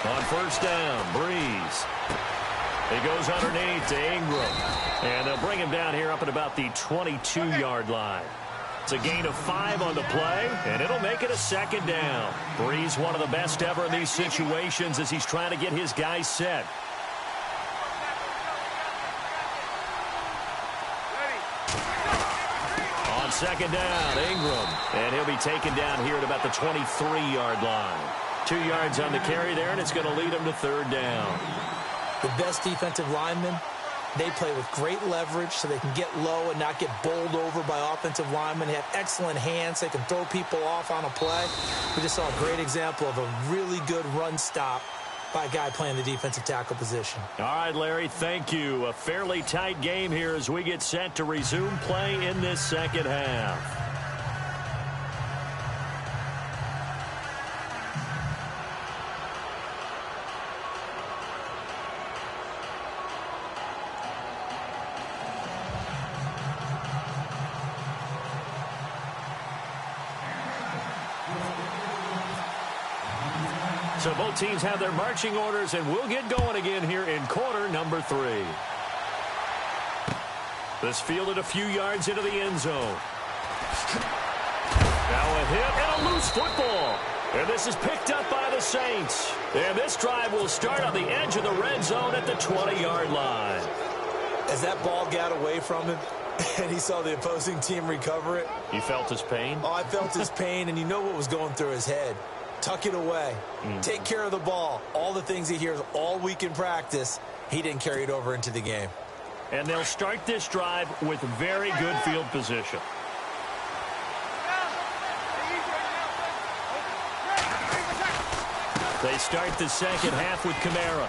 On first down, Breeze. He goes underneath to Ingram. And they'll bring him down here up at about the 22-yard line. It's a gain of 5 on the play, and it'll make it a second down. Breeze, one of the best ever in these situations as he's trying to get his guys set. On second down, Ingram. And he'll be taken down here at about the 23-yard line. 2 yards on the carry there, and it's going to lead him to third down. The best defensive linemen, they play with great leverage so they can get low and not get bowled over by offensive linemen. They have excellent hands. They can throw people off on a play. We just saw a great example of a really good run stop by a guy playing the defensive tackle position. All right, Larry, thank you. A fairly tight game here as we get set to resume play in this second half. So both teams have their marching orders, and we'll get going again here in quarter number 3. This fielded a few yards into the end zone. Now a hit and a loose football. And this is picked up by the Saints. And this drive will start on the edge of the red zone at the 20-yard line. As that ball got away from him, and he saw the opposing team recover it. You felt his pain? Oh, I felt his pain, and you know what was going through his head. Tuck it away. Take care of the ball. All the things he hears all week in practice, he didn't carry it over into the game. And they'll start this drive with very good field position. They start the second half with Kamara.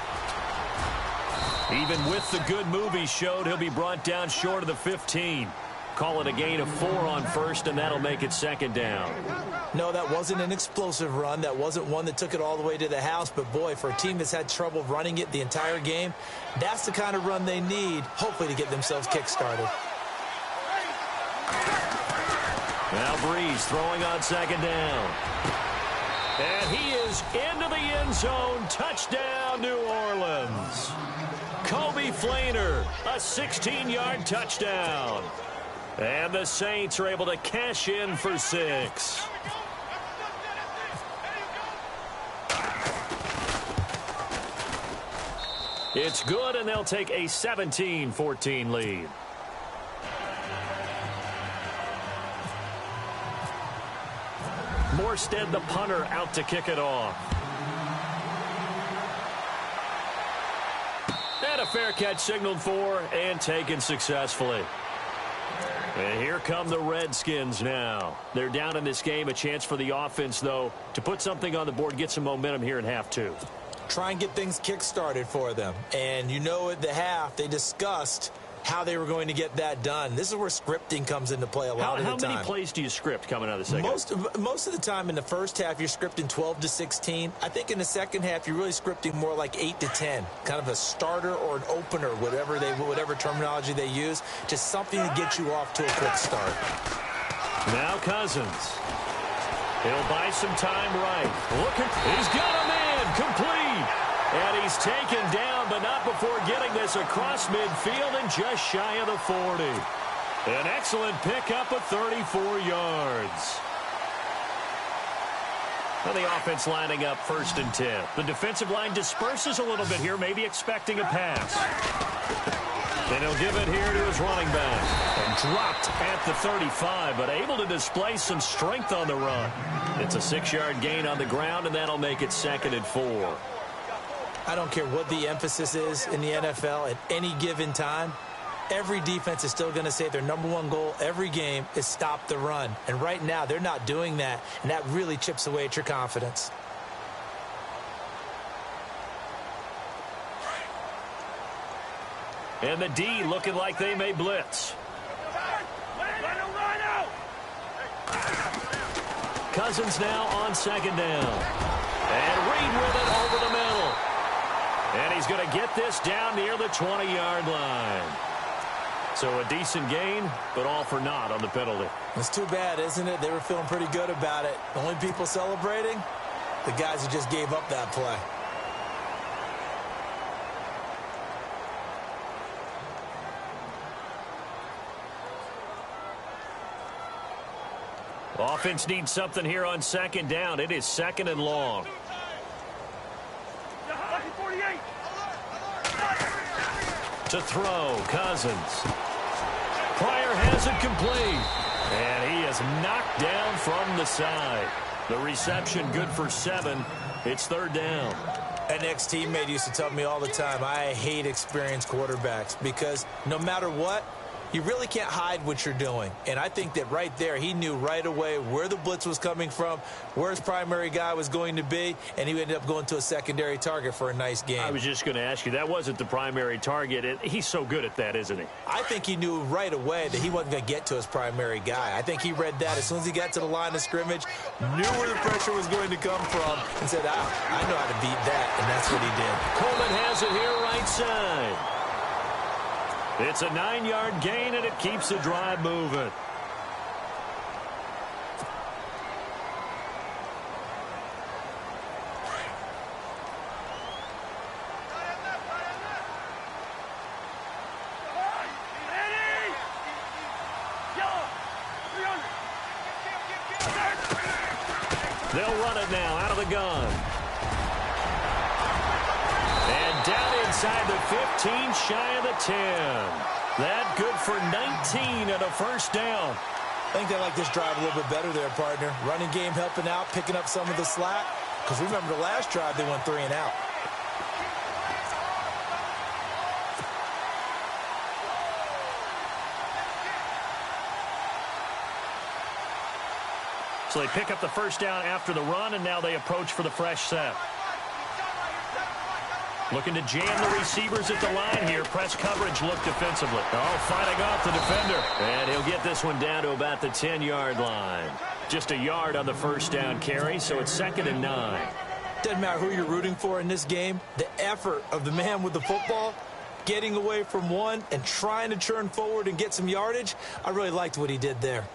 Even with the good move he showed, he'll be brought down short of the 15. Call it a gain of 4 on first, and that'll make it second down. No, that wasn't an explosive run. That wasn't one that took it all the way to the house. But, boy, for a team that's had trouble running it the entire game, that's the kind of run they need, hopefully, to get themselves kick-started. Now Breeze throwing on second down. And he is into the end zone. Touchdown, New Orleans. Kobe Flainer, a 16-yard touchdown. And the Saints are able to cash in for 6. It's good, and they'll take a 17-14 lead. Morstead, the punter, out to kick it off. And a fair catch signaled for and taken successfully. And here come the Redskins now. They're down in this game. A chance for the offense, though, to put something on the board, get some momentum here in half 2. Try and get things kick-started for them. And you know at the half, they discussed how they were going to get that done. This is where scripting comes into play a lot of the time. How many plays do you script coming out of the second? Most of the time in the first half, you're scripting 12 to 16. I think in the second half, you're really scripting more like 8 to 10, kind of a starter or an opener, whatever terminology they use, just something to get you off to a quick start. Now Cousins. He'll buy some time right. He's got a man complete. And he's taken down, but not before getting this across midfield and just shy of the 40. An excellent pickup of 34 yards. Well, the offense lining up 1st and 10. The defensive line disperses a little bit here, maybe expecting a pass. And he'll give it here to his running back. And dropped at the 35, but able to display some strength on the run. It's a 6-yard gain on the ground, and that'll make it 2nd and 4. I don't care what the emphasis is in the NFL at any given time. Every defense is still going to say their #1 goal every game is stop the run. And right now, they're not doing that, and that really chips away at your confidence. And the D looking like they may blitz. Cousins now on 2nd down. And Reed with it over the middle. And he's going to get this down near the 20-yard line. So a decent gain, but all for naught on the penalty. It's too bad, isn't it? They were feeling pretty good about it. The only people celebrating, the guys who just gave up that play. Offense needs something here on 2nd down. It is 2nd and long. To throw, Cousins. Pryor has it complete. And he is knocked down from the side. The reception good for 7. It's 3rd down. An ex-teammate used to tell me all the time, I hate experienced quarterbacks because no matter what, you really can't hide what you're doing. And I think that right there, he knew right away where the blitz was coming from, where his primary guy was going to be, and he ended up going to a secondary target for a nice game. I was just going to ask you, that wasn't the primary target. He's so good at that, isn't he? I think he knew right away that he wasn't going to get to his primary guy. I think he read that as soon as he got to the line of scrimmage, knew where the pressure was going to come from, and said, I know how to beat that, and that's what he did. Coleman has it here right side. It's a 9-yard gain, and it keeps the drive moving. They'll run it now out of the gun. And down inside the 15, shy of the 10. That good for 19 and a 1st down. I think they like this drive a little bit better there, partner. Running game helping out, picking up some of the slack. Because remember the last drive, they went 3 and out. So they pick up the 1st down after the run, and now they approach for the fresh set. Looking to jam the receivers at the line here. Press coverage look defensively. Oh, fighting off the defender. And he'll get this one down to about the 10-yard line. Just a yard on the first down carry, so it's 2nd and 9. Doesn't matter who you're rooting for in this game. The effort of the man with the football, getting away from one and trying to churn forward and get some yardage, I really liked what he did there.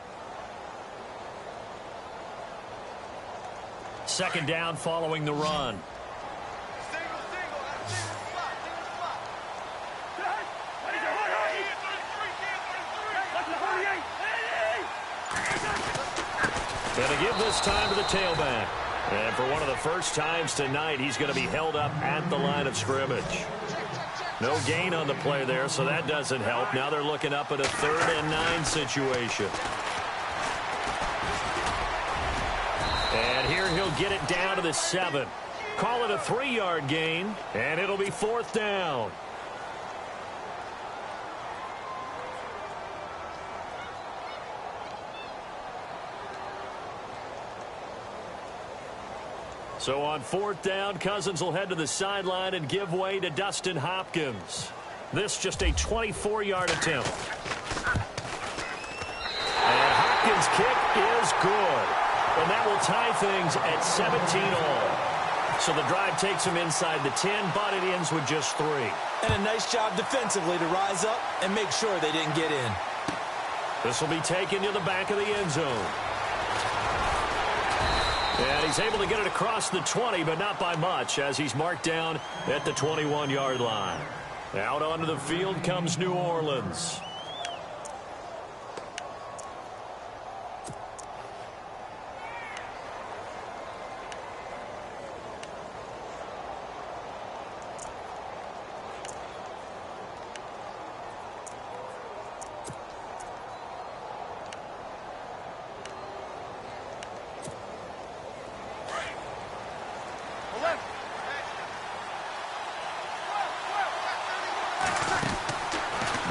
2nd down following the run. Going to give this time to the tailback. And for one of the first times tonight, he's going to be held up at the line of scrimmage. No gain on the play there, so that doesn't help. Now they're looking up at a 3rd and 9 situation. And here he'll get it down to the 7. Call it a 3-yard gain, and it'll be 4th down. So on 4th down, Cousins will head to the sideline and give way to Dustin Hopkins. This just a 24-yard attempt. And Hopkins' kick is good. And that will tie things at 17-all. So the drive takes him inside the 10, but it ends with just 3. And a nice job defensively to rise up and make sure they didn't get in. This will be taken to the back of the end zone. And he's able to get it across the 20, but not by much, as he's marked down at the 21-yard line. Out onto the field comes New Orleans.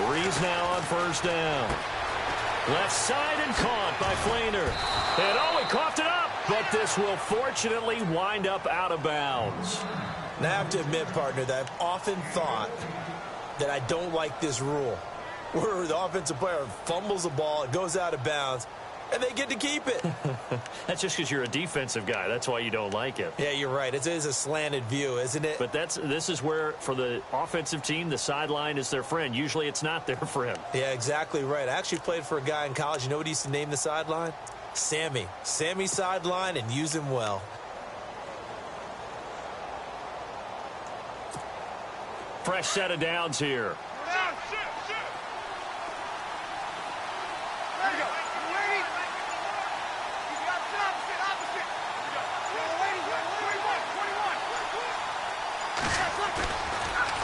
Breeze now on 1st down. Left side and caught by Flainer. And oh, he coughed it up, but this will fortunately wind up out of bounds. Now, I have to admit, partner, that I've often thought that I don't like this rule, where the offensive player fumbles the ball, it goes out of bounds, and they get to keep it. That's just because you're a defensive guy. That's why you don't like it. Yeah, you're right. It is a slanted view, isn't it? But this is where, for the offensive team, the sideline is their friend. Usually it's not their friend. Yeah, exactly right. I actually played for a guy in college. You know what he used to name the sideline? Sammy. Sammy sideline, and use him well. Fresh set of downs here.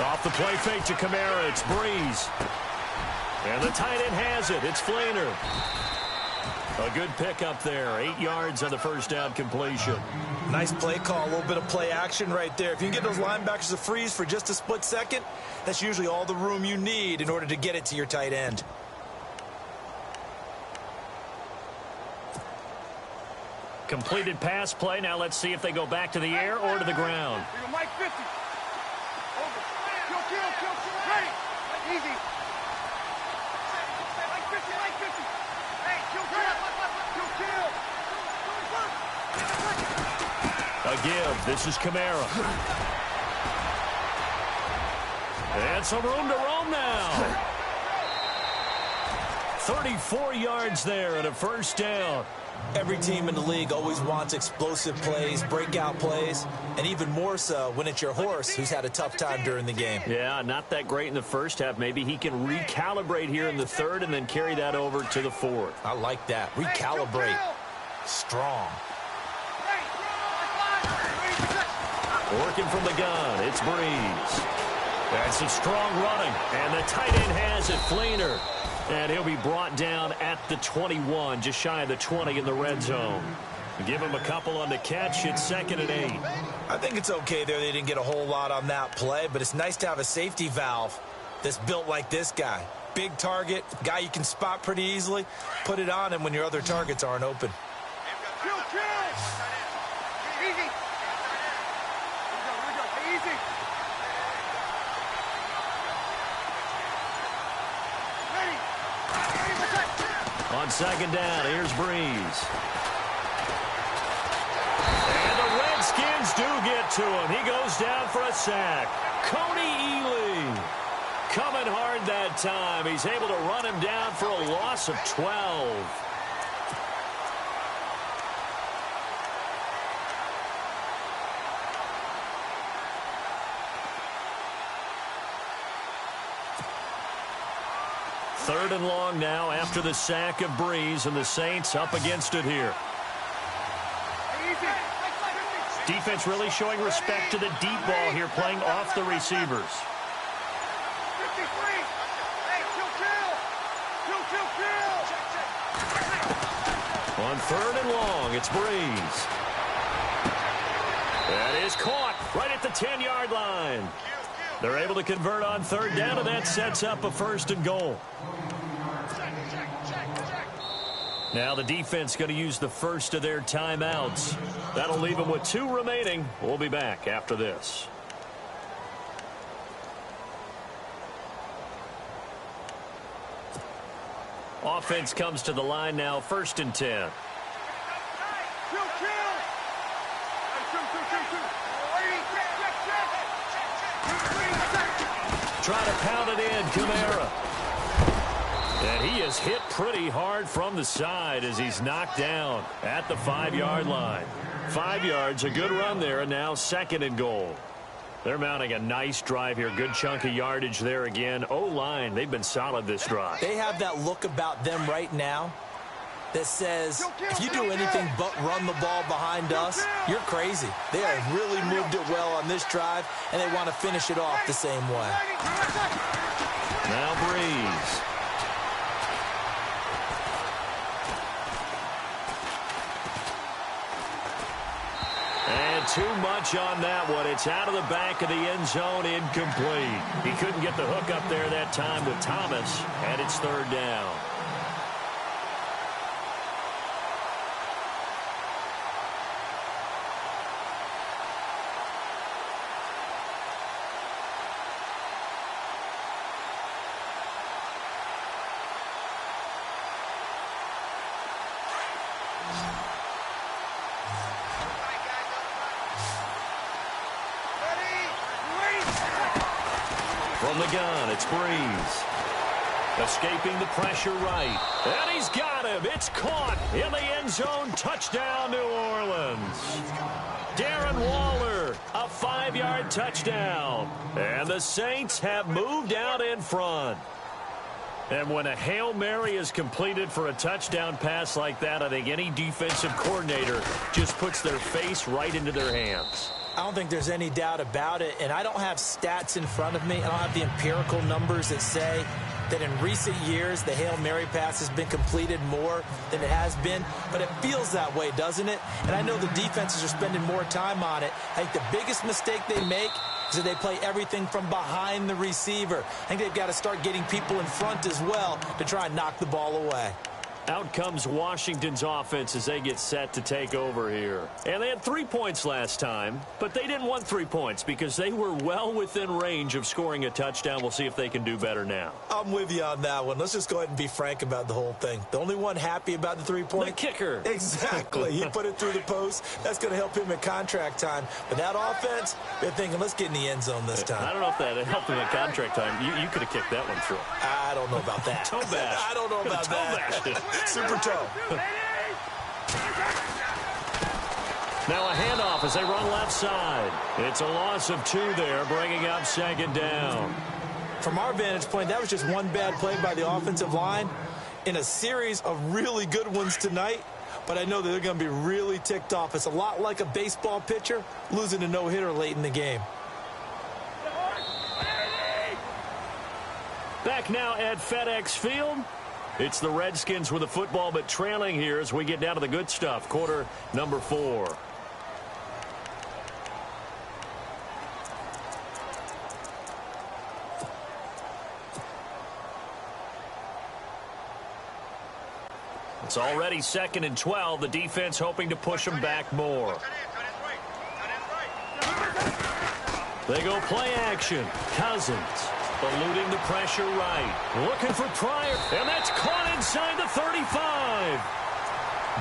Off the play fake to Kamara. It's Breeze. And the tight end has it. It's Flainer. A good pickup there. 8 yards on the first down completion. Nice play call. A little bit of play action right there. If you can get those linebackers to freeze for just a split second, that's usually all the room you need in order to get it to your tight end. Completed pass play. Now let's see if they go back to the air or to the ground. Mike 50. Over. Kill. Ready. Easy. Mike 50. Hey, kill. A give. This is Kamara. And some room to roam now. 34 yards there and a first down. Every team in the league always wants explosive plays, breakout plays, and even more so when it's your horse who's had a tough time during the game. Yeah, not that great in the first half. Maybe he can recalibrate here in the third and then carry that over to the fourth. I like that. Recalibrate. Strong. Working from the gun, it's Breeze. That's some strong running, and the tight end has it, Flainer. And he'll be brought down at the 21, just shy of the 20 in the red zone. Give him a couple on the catch. It's 2nd and 8. I think it's okay there. They didn't get a whole lot on that play, but it's nice to have a safety valve that's built like this guy. Big target, guy you can spot pretty easily. Put it on him when your other targets aren't open. Kill. Easy. Here we go. Easy. On second down, here's Breeze. And the Redskins do get to him. He goes down for a sack. Cody Ely coming hard that time. He's able to run him down for a loss of 12. Third and long now after the sack of Breeze, and the Saints up against it here. Defense really showing respect to the deep ball here, playing off the receivers. On third and long, it's Breeze. That is caught right at the 10-yard line. They're able to convert on third down, and that sets up a first and goal. Now the defense going to use the first of their timeouts. That'll leave them with 2 remaining. We'll be back after this. Offense comes to the line now, first and 10. Trying to pound it in, Kamara. And he is hit pretty hard from the side as he's knocked down at the 5-yard line. 5 yards, a good run there, and now second and goal. They're mounting a nice drive here. Good chunk of yardage there again. O-line, they've been solid this drive. They have that look about them right now that says, if you do anything but run the ball behind us, you're crazy. They have really moved it well on this drive, and they want to finish it off the same way. Now Breeze. And too much on that one. It's out of the back of the end zone, incomplete. He couldn't get the hook up there that time with Thomas, and it's third down. From the gun, it's Breeze. Escaping the pressure right. And he's got him. It's caught in the end zone. Touchdown, New Orleans. Darren Waller, a 5-yard touchdown. And the Saints have moved out in front. And when a Hail Mary is completed for a touchdown pass like that, I think any defensive coordinator just puts their face right into their hands. I don't think there's any doubt about it, and I don't have stats in front of me. I don't have the empirical numbers that say that in recent years the Hail Mary pass has been completed more than it has been, but it feels that way, doesn't it? And I know the defenses are spending more time on it. I think the biggest mistake they make is that they play everything from behind the receiver. I think they've got to start getting people in front as well to try and knock the ball away. Out comes Washington's offense as they get set to take over here. And they had 3 points last time, but they didn't want 3 points because they were well within range of scoring a touchdown. We'll see if they can do better now. I'm with you on that one. Let's just go ahead and be frank about the whole thing. The only one happy about the 3-point? The kicker. Exactly. He put it through the post. That's going to help him at contract time. But that offense, they're thinking, let's get in the end zone this time. I don't know if that helped him at contract time. You could have kicked that one through. I don't know about that. Toe bash. I don't know about that. Super toe. Now a handoff as they run left side. It's a loss of 2 there, bringing up second down. From our vantage point, that was just one bad play by the offensive line in a series of really good ones tonight. But I know that they're going to be really ticked off. It's a lot like a baseball pitcher losing a no-hitter late in the game. Back now at FedEx Field. It's the Redskins with the football, but trailing here as we get down to the good stuff. Quarter number 4. It's already 2nd and 12. The defense hoping to push them back more. They go play action. Cousins. Eluding the pressure right. Looking for Pryor. And that's caught inside the 35.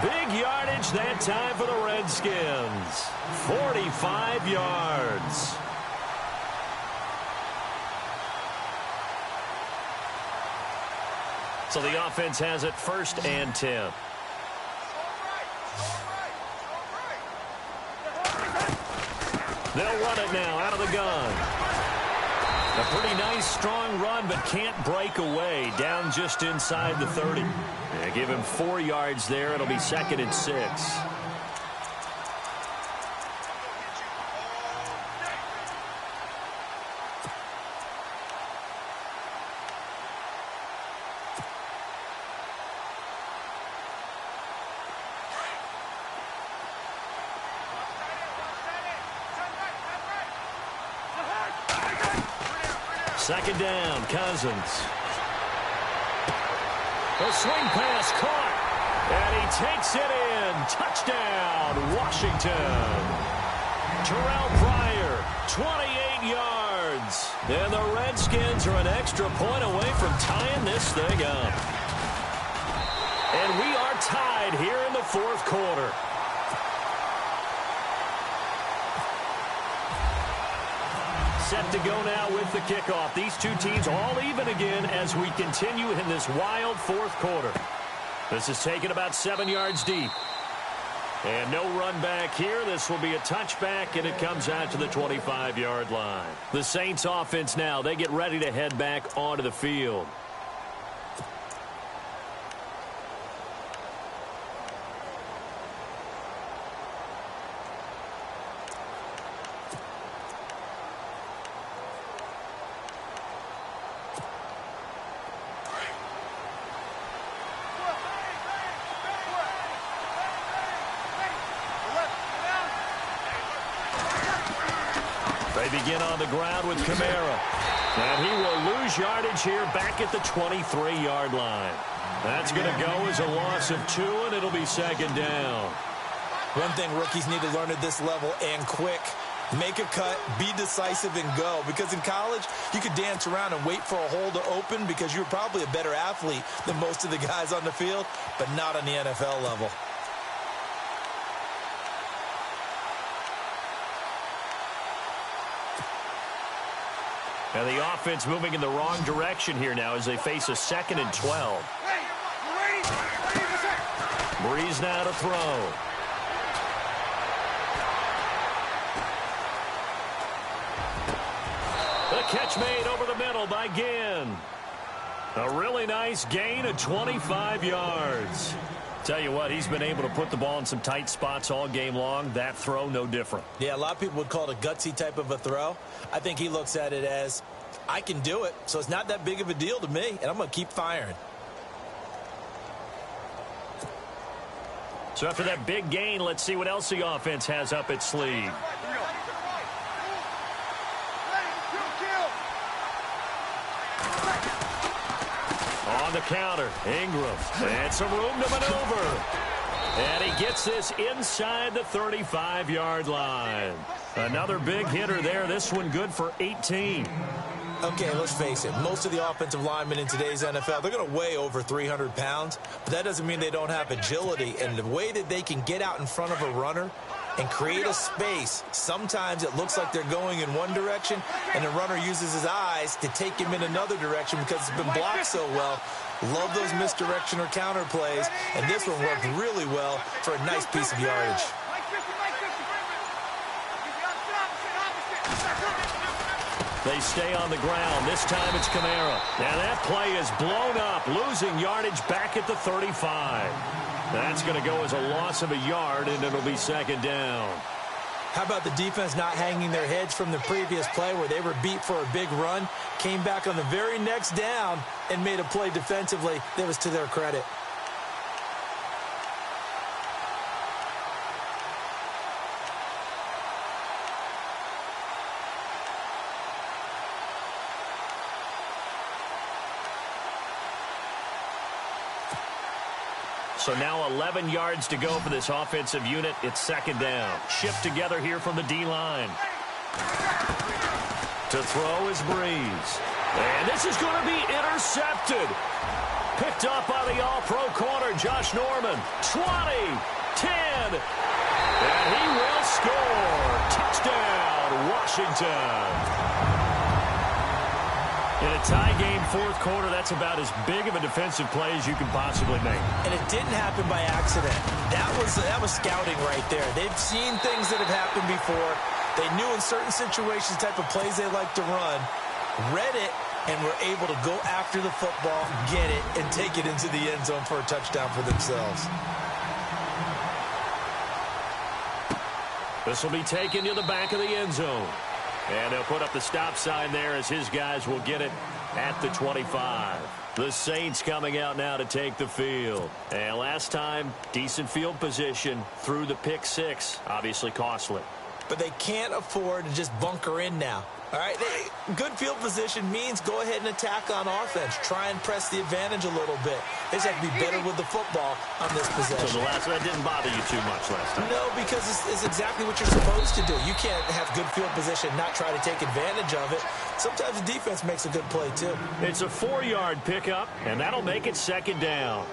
Big yardage that time for the Redskins. 45 yards. So the offense has it 1st and 10. They'll run it now out of the gun. A pretty nice, strong run, but can't break away. Down just inside the 30. Yeah, give him 4 yards there. It'll be 2nd and 6. Second down, Cousins. A swing pass caught. And he takes it in. Touchdown, Washington. Terrell Pryor, 28 yards. And the Redskins are an extra point away from tying this thing up. And we are tied here in the 4th quarter. Set to go now with the kickoff. These two teams all even again as we continue in this wild 4th quarter. This is taken about 7 yards deep. And no run back here. This will be a touchback, and it comes out to the 25-yard line. The Saints offense now, they get ready to head back onto the field. They begin on the ground with Kamara. And he will lose yardage here back at the 23-yard line. That's going to go as a loss of 2, and it'll be 2nd down. One thing rookies need to learn at this level, and quick. Make a cut, be decisive, and go. Because in college, you could dance around and wait for a hole to open because you're probably a better athlete than most of the guys on the field, but not on the NFL level. And the offense moving in the wrong direction here now as they face a 2nd and 12. Breeze now to throw. The catch made over the middle by Ginn. A really nice gain of 25 yards. Tell you what, he's been able to put the ball in some tight spots all game long. That throw, no different. Yeah, a lot of people would call it a gutsy type of a throw. I think he looks at it as, I can do it, so it's not that big of a deal to me, and I'm going to keep firing. So after that big gain, let's see what else the offense has up its sleeve. On the counter, Ingram. And some room to maneuver. And he gets this inside the 35-yard line. Another big hitter there. This one good for 18. Okay, let's face it. Most of the offensive linemen in today's NFL, they're going to weigh over 300 pounds. But that doesn't mean they don't have agility. And the way that they can get out in front of a runner and create a space, sometimes it looks like they're going in one direction, and the runner uses his eyes to take him in another direction because it's been blocked so well. Love those misdirection or counter plays, and this one worked really well for a nice piece of yardage. They stay on the ground. This time it's Kamara. Now that play is blown up, losing yardage back at the 35. That's going to go as a loss of a yard, and it'll be 2nd down. How about the defense not hanging their heads from the previous play where they were beat for a big run, came back on the very next down and made a play defensively that was to their credit. So now 11 yards to go for this offensive unit. It's 2nd down. Shift together here from the D-line. To throw is Breeze. And this is going to be intercepted. Picked up by the all-pro corner, Josh Norman. 20, 10, and he will score. Touchdown, Washington. In a tie game, fourth quarter, that's about as big of a defensive play as you can possibly make. And it didn't happen by accident. That was scouting right there. They've seen things that have happened before. They knew in certain situations the type of plays they like to run, read it, and were able to go after the football, get it, and take it into the end zone for a touchdown for themselves. This will be taken to the back of the end zone. And they'll put up the stop sign there as his guys will get it at the 25. The Saints coming out now to take the field. And last time, decent field position through the pick six. Obviously costly. But they can't afford to just bunker in now. All right, good field position means go ahead and attack on offense. Try and press the advantage a little bit. They just have to be better with the football on this possession. So the last one didn't bother you too much last time? No, because it's exactly what you're supposed to do. You can't have good field position, not try to take advantage of it. Sometimes the defense makes a good play, too. It's a 4-yard pickup, and that'll make it second down.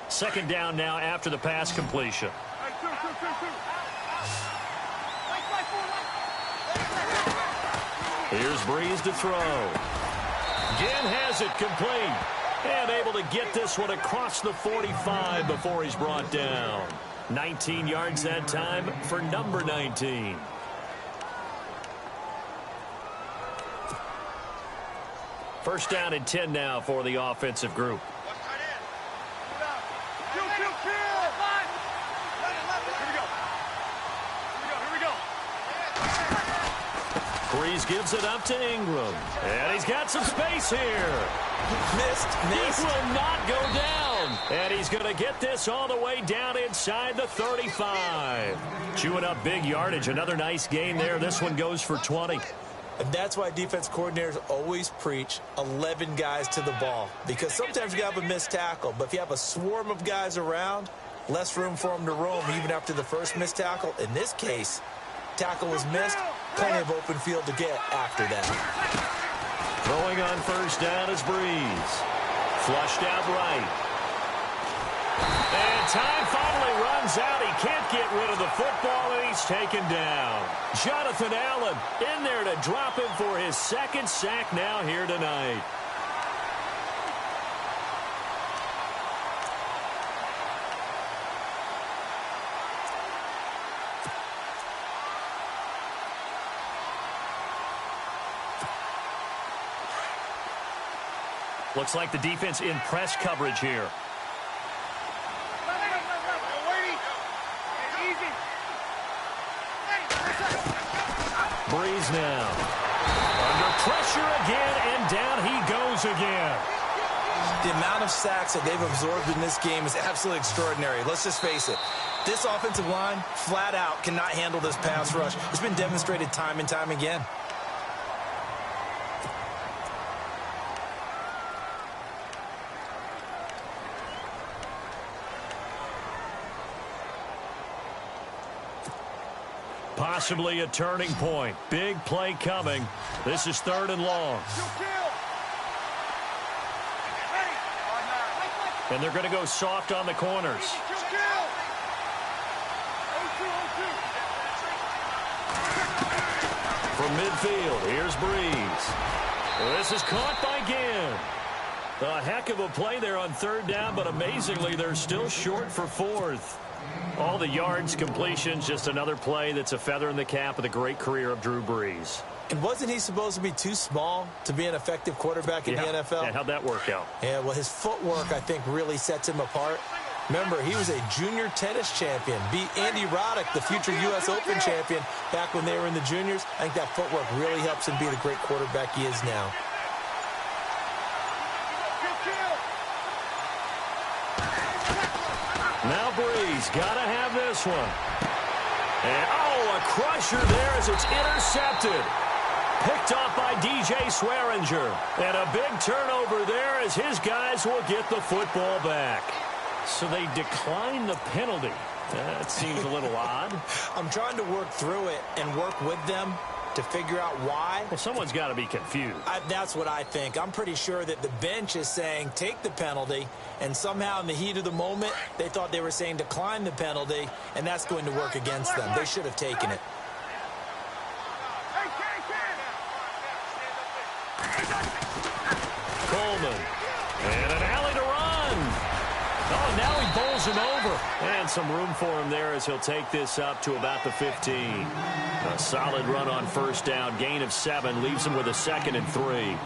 Second down now after the pass completion. Here's Breeze to throw. Again has it complete. And able to get this one across the 45 before he's brought down. 19 yards that time for number 19. First down and 10 now for the offensive group. Breeze gives it up to Ingram. And he's got some space here. Missed. He will not go down. And he's going to get this all the way down inside the 35. Chewing up big yardage. Another nice gain there. This one goes for 20. And that's why defense coordinators always preach 11 guys to the ball. Because sometimes you have a missed tackle. But if you have a swarm of guys around, less room for them to roam even after the first missed tackle. In this case, tackle was missed. Plenty of open field to get after that. Throwing on first down is Breeze. Flushed out right. And time finally runs out. He can't get rid of the football, and he's taken down. Jonathan Allen in there to drop him for his second sack now here tonight. Looks like the defense in press coverage here. Breeze now. Under pressure again, and down he goes again. The amount of sacks that they've absorbed in this game is absolutely extraordinary. Let's just face it. This offensive line, flat out, cannot handle this pass rush. It's been demonstrated time and time again. Possibly a turning point. Big play coming. This is 3rd and long. And they're going to go soft on the corners. From midfield, here's Breeze. This is caught by Ginn. A heck of a play there on 3rd down, but amazingly, they're still short for 4th. All the yards, completions, just another play that's a feather in the cap of the great career of Drew Brees. And wasn't he supposed to be too small to be an effective quarterback in the NFL? Yeah, how'd that work out? Yeah, well, his footwork, I think, really sets him apart. Remember, he was a junior tennis champion, beat Andy Roddick, the future U.S. Open champion, back when they were in the juniors. I think that footwork really helps him be the great quarterback he is now. Now Breeze got to have this one. And, oh, a crusher there as it's intercepted. Picked off by DJ Swearinger. And a big turnover there as his guys will get the football back. So they decline the penalty. That seems a little odd. I'm trying to work through it and work with them to figure out why. Well, someone's got to be confused. That's what I think. I'm pretty sure that the bench is saying take the penalty, and somehow in the heat of the moment, they thought they were saying decline the penalty, and that's going to work against them. They should have taken it. Coleman. And an alley to run. Oh, now he bowls him over. And some room for him there as he'll take this up to about the 15. A solid run on first down. Gain of 7 leaves him with a 2nd and 3.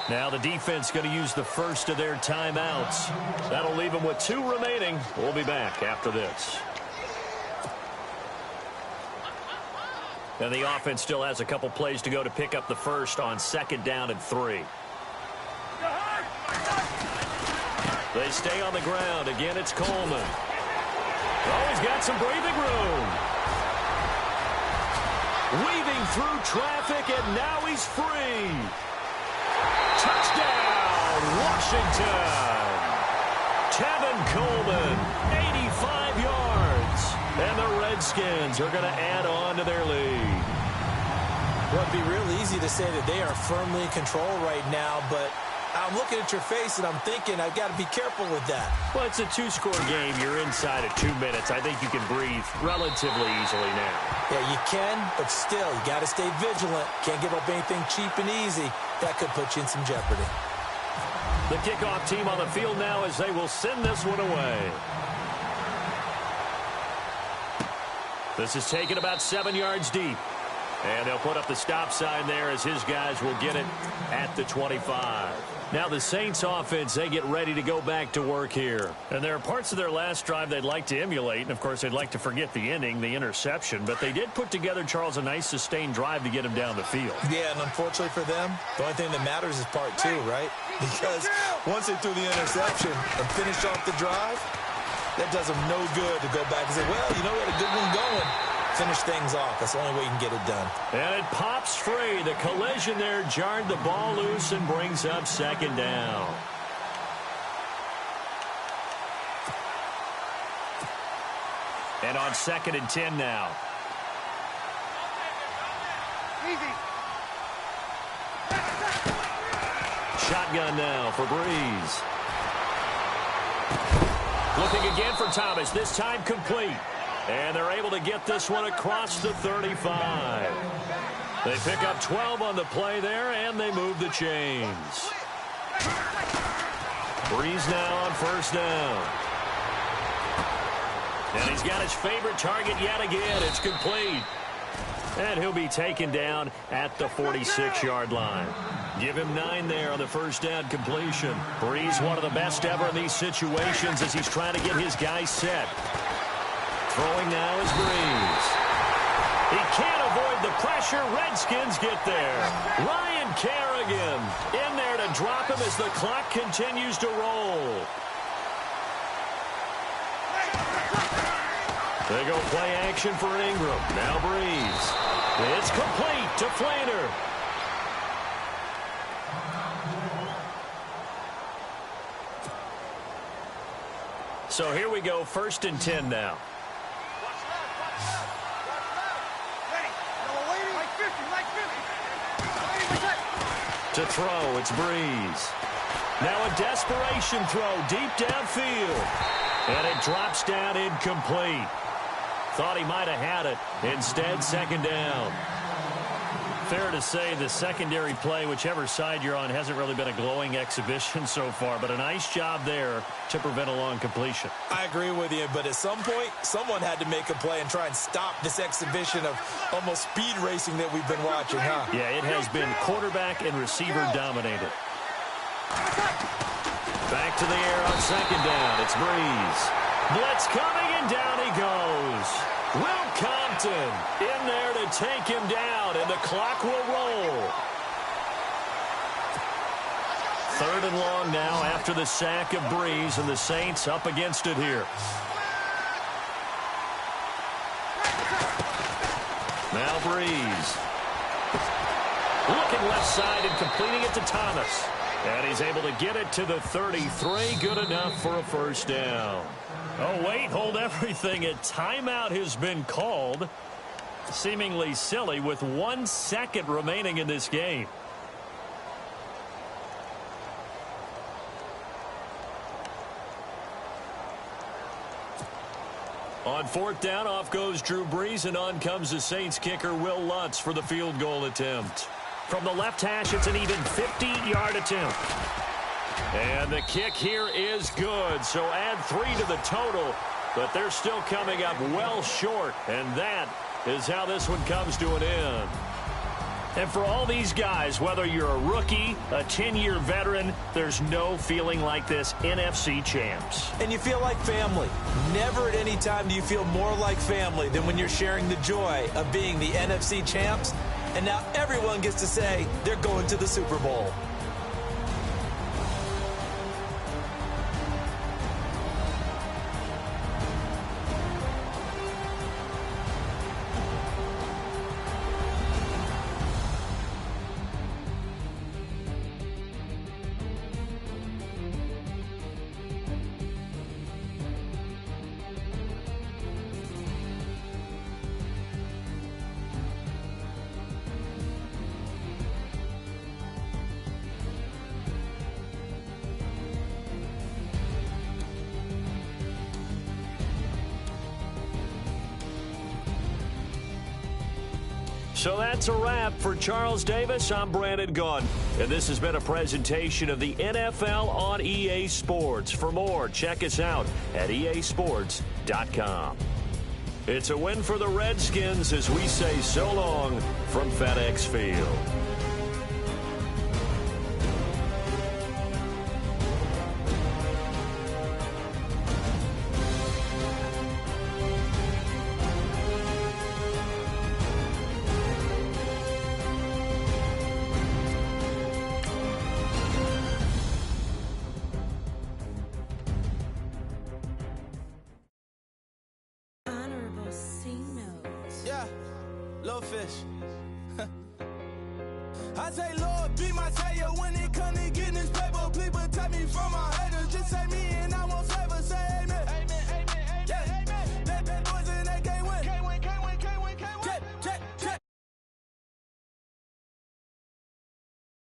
Now the defense going to use the first of their timeouts. That'll leave them with 2 remaining. We'll be back after this. And the offense still has a couple plays to go to pick up the first on 2nd down and 3. They stay on the ground. Again, it's Coleman. Oh, he's got some breathing room. Weaving through traffic, and now he's free. Touchdown, Washington. Tevin Coleman, 85 yards. And the Redskins are going to add on to their lead. Well, it'd be real easy to say that they are firmly in control right now, but I'm looking at your face and I'm thinking I've got to be careful with that. Well, it's a 2-score game. You're inside of 2 minutes. I think you can breathe relatively easily now. Yeah, you can, but still, you got to stay vigilant. Can't give up anything cheap and easy. That could put you in some jeopardy. The kickoff team on the field now as they will send this one away. This is taken about 7 yards deep. And they'll put up the stop sign there as his guys will get it at the 25. Now the Saints offense, they get ready to go back to work here. And there are parts of their last drive they'd like to emulate. And, of course, they'd like to forget the ending, the interception. But they did put together, Charles, a nice sustained drive to get him down the field. Yeah, and unfortunately for them, the only thing that matters is part 2, right? Because once they threw the interception and finished off the drive, that does them no good to go back and say, well, you know, we had a good one going. Finish things off. That's the only way you can get it done. And it pops free. The collision there jarred the ball loose and brings up 2nd down. And on 2nd and 10 now. Easy. Shotgun now for Breeze. Looking again for Thomas. This time complete. And they're able to get this one across the 35. They pick up 12 on the play there, and they move the chains. Breeze now on first down. And he's got his favorite target yet again. It's complete. And he'll be taken down at the 46-yard line. Give him 9 there on the first down completion. Breeze, one of the best ever in these situations as he's trying to get his guys set. Throwing now is Breeze. He can't avoid the pressure. Redskins get there. Ryan Kerrigan in there to drop him as the clock continues to roll. They go play action for Ingram. Now Breeze. It's complete to Flainer. So here we go, 1st and 10 now. To throw, it's Breeze. Now a desperation throw deep downfield. And it drops down incomplete. Thought he might have had it. Instead, 2nd down. Fair to say the secondary play, whichever side you're on, hasn't really been a glowing exhibition so far. But a nice job there to prevent a long completion. I agree with you, but at some point, someone had to make a play and try and stop this exhibition of almost speed racing that we've been watching, huh? Yeah, it has been quarterback and receiver dominated. Back to the air on 2nd down. It's Breeze. Blitz coming, and down he goes. Will Compton in there to take him down, and the clock will roll. 3rd and long now after the sack of Breeze, and the Saints up against it here. Now Breeze. Looking left side and completing it to Thomas. And he's able to get it to the 33. Good enough for a first down. Oh, wait, hold everything. A timeout has been called. Seemingly silly with 1 second remaining in this game. On fourth down, off goes Drew Brees, and on comes the Saints kicker Will Lutz for the field goal attempt. From the left hash, it's an even 50-yard attempt. And the kick here is good, so add 3 to the total, but they're still coming up well short, and that is how this one comes to an end. And for all these guys, whether you're a rookie, a 10-year veteran, there's no feeling like this NFC champs. And you feel like family. Never at any time do you feel more like family than when you're sharing the joy of being the NFC champs. And now everyone gets to say they're going to the Super Bowl. So that's a wrap. For Charles Davis, I'm Brandon Gaudin. And this has been a presentation of the NFL on EA Sports. For more, check us out at easports.com. It's a win for the Redskins as we say so long from FedEx Field. Fish. I say, Lord, be my savior when it comes to getting this paper. Please protect me from my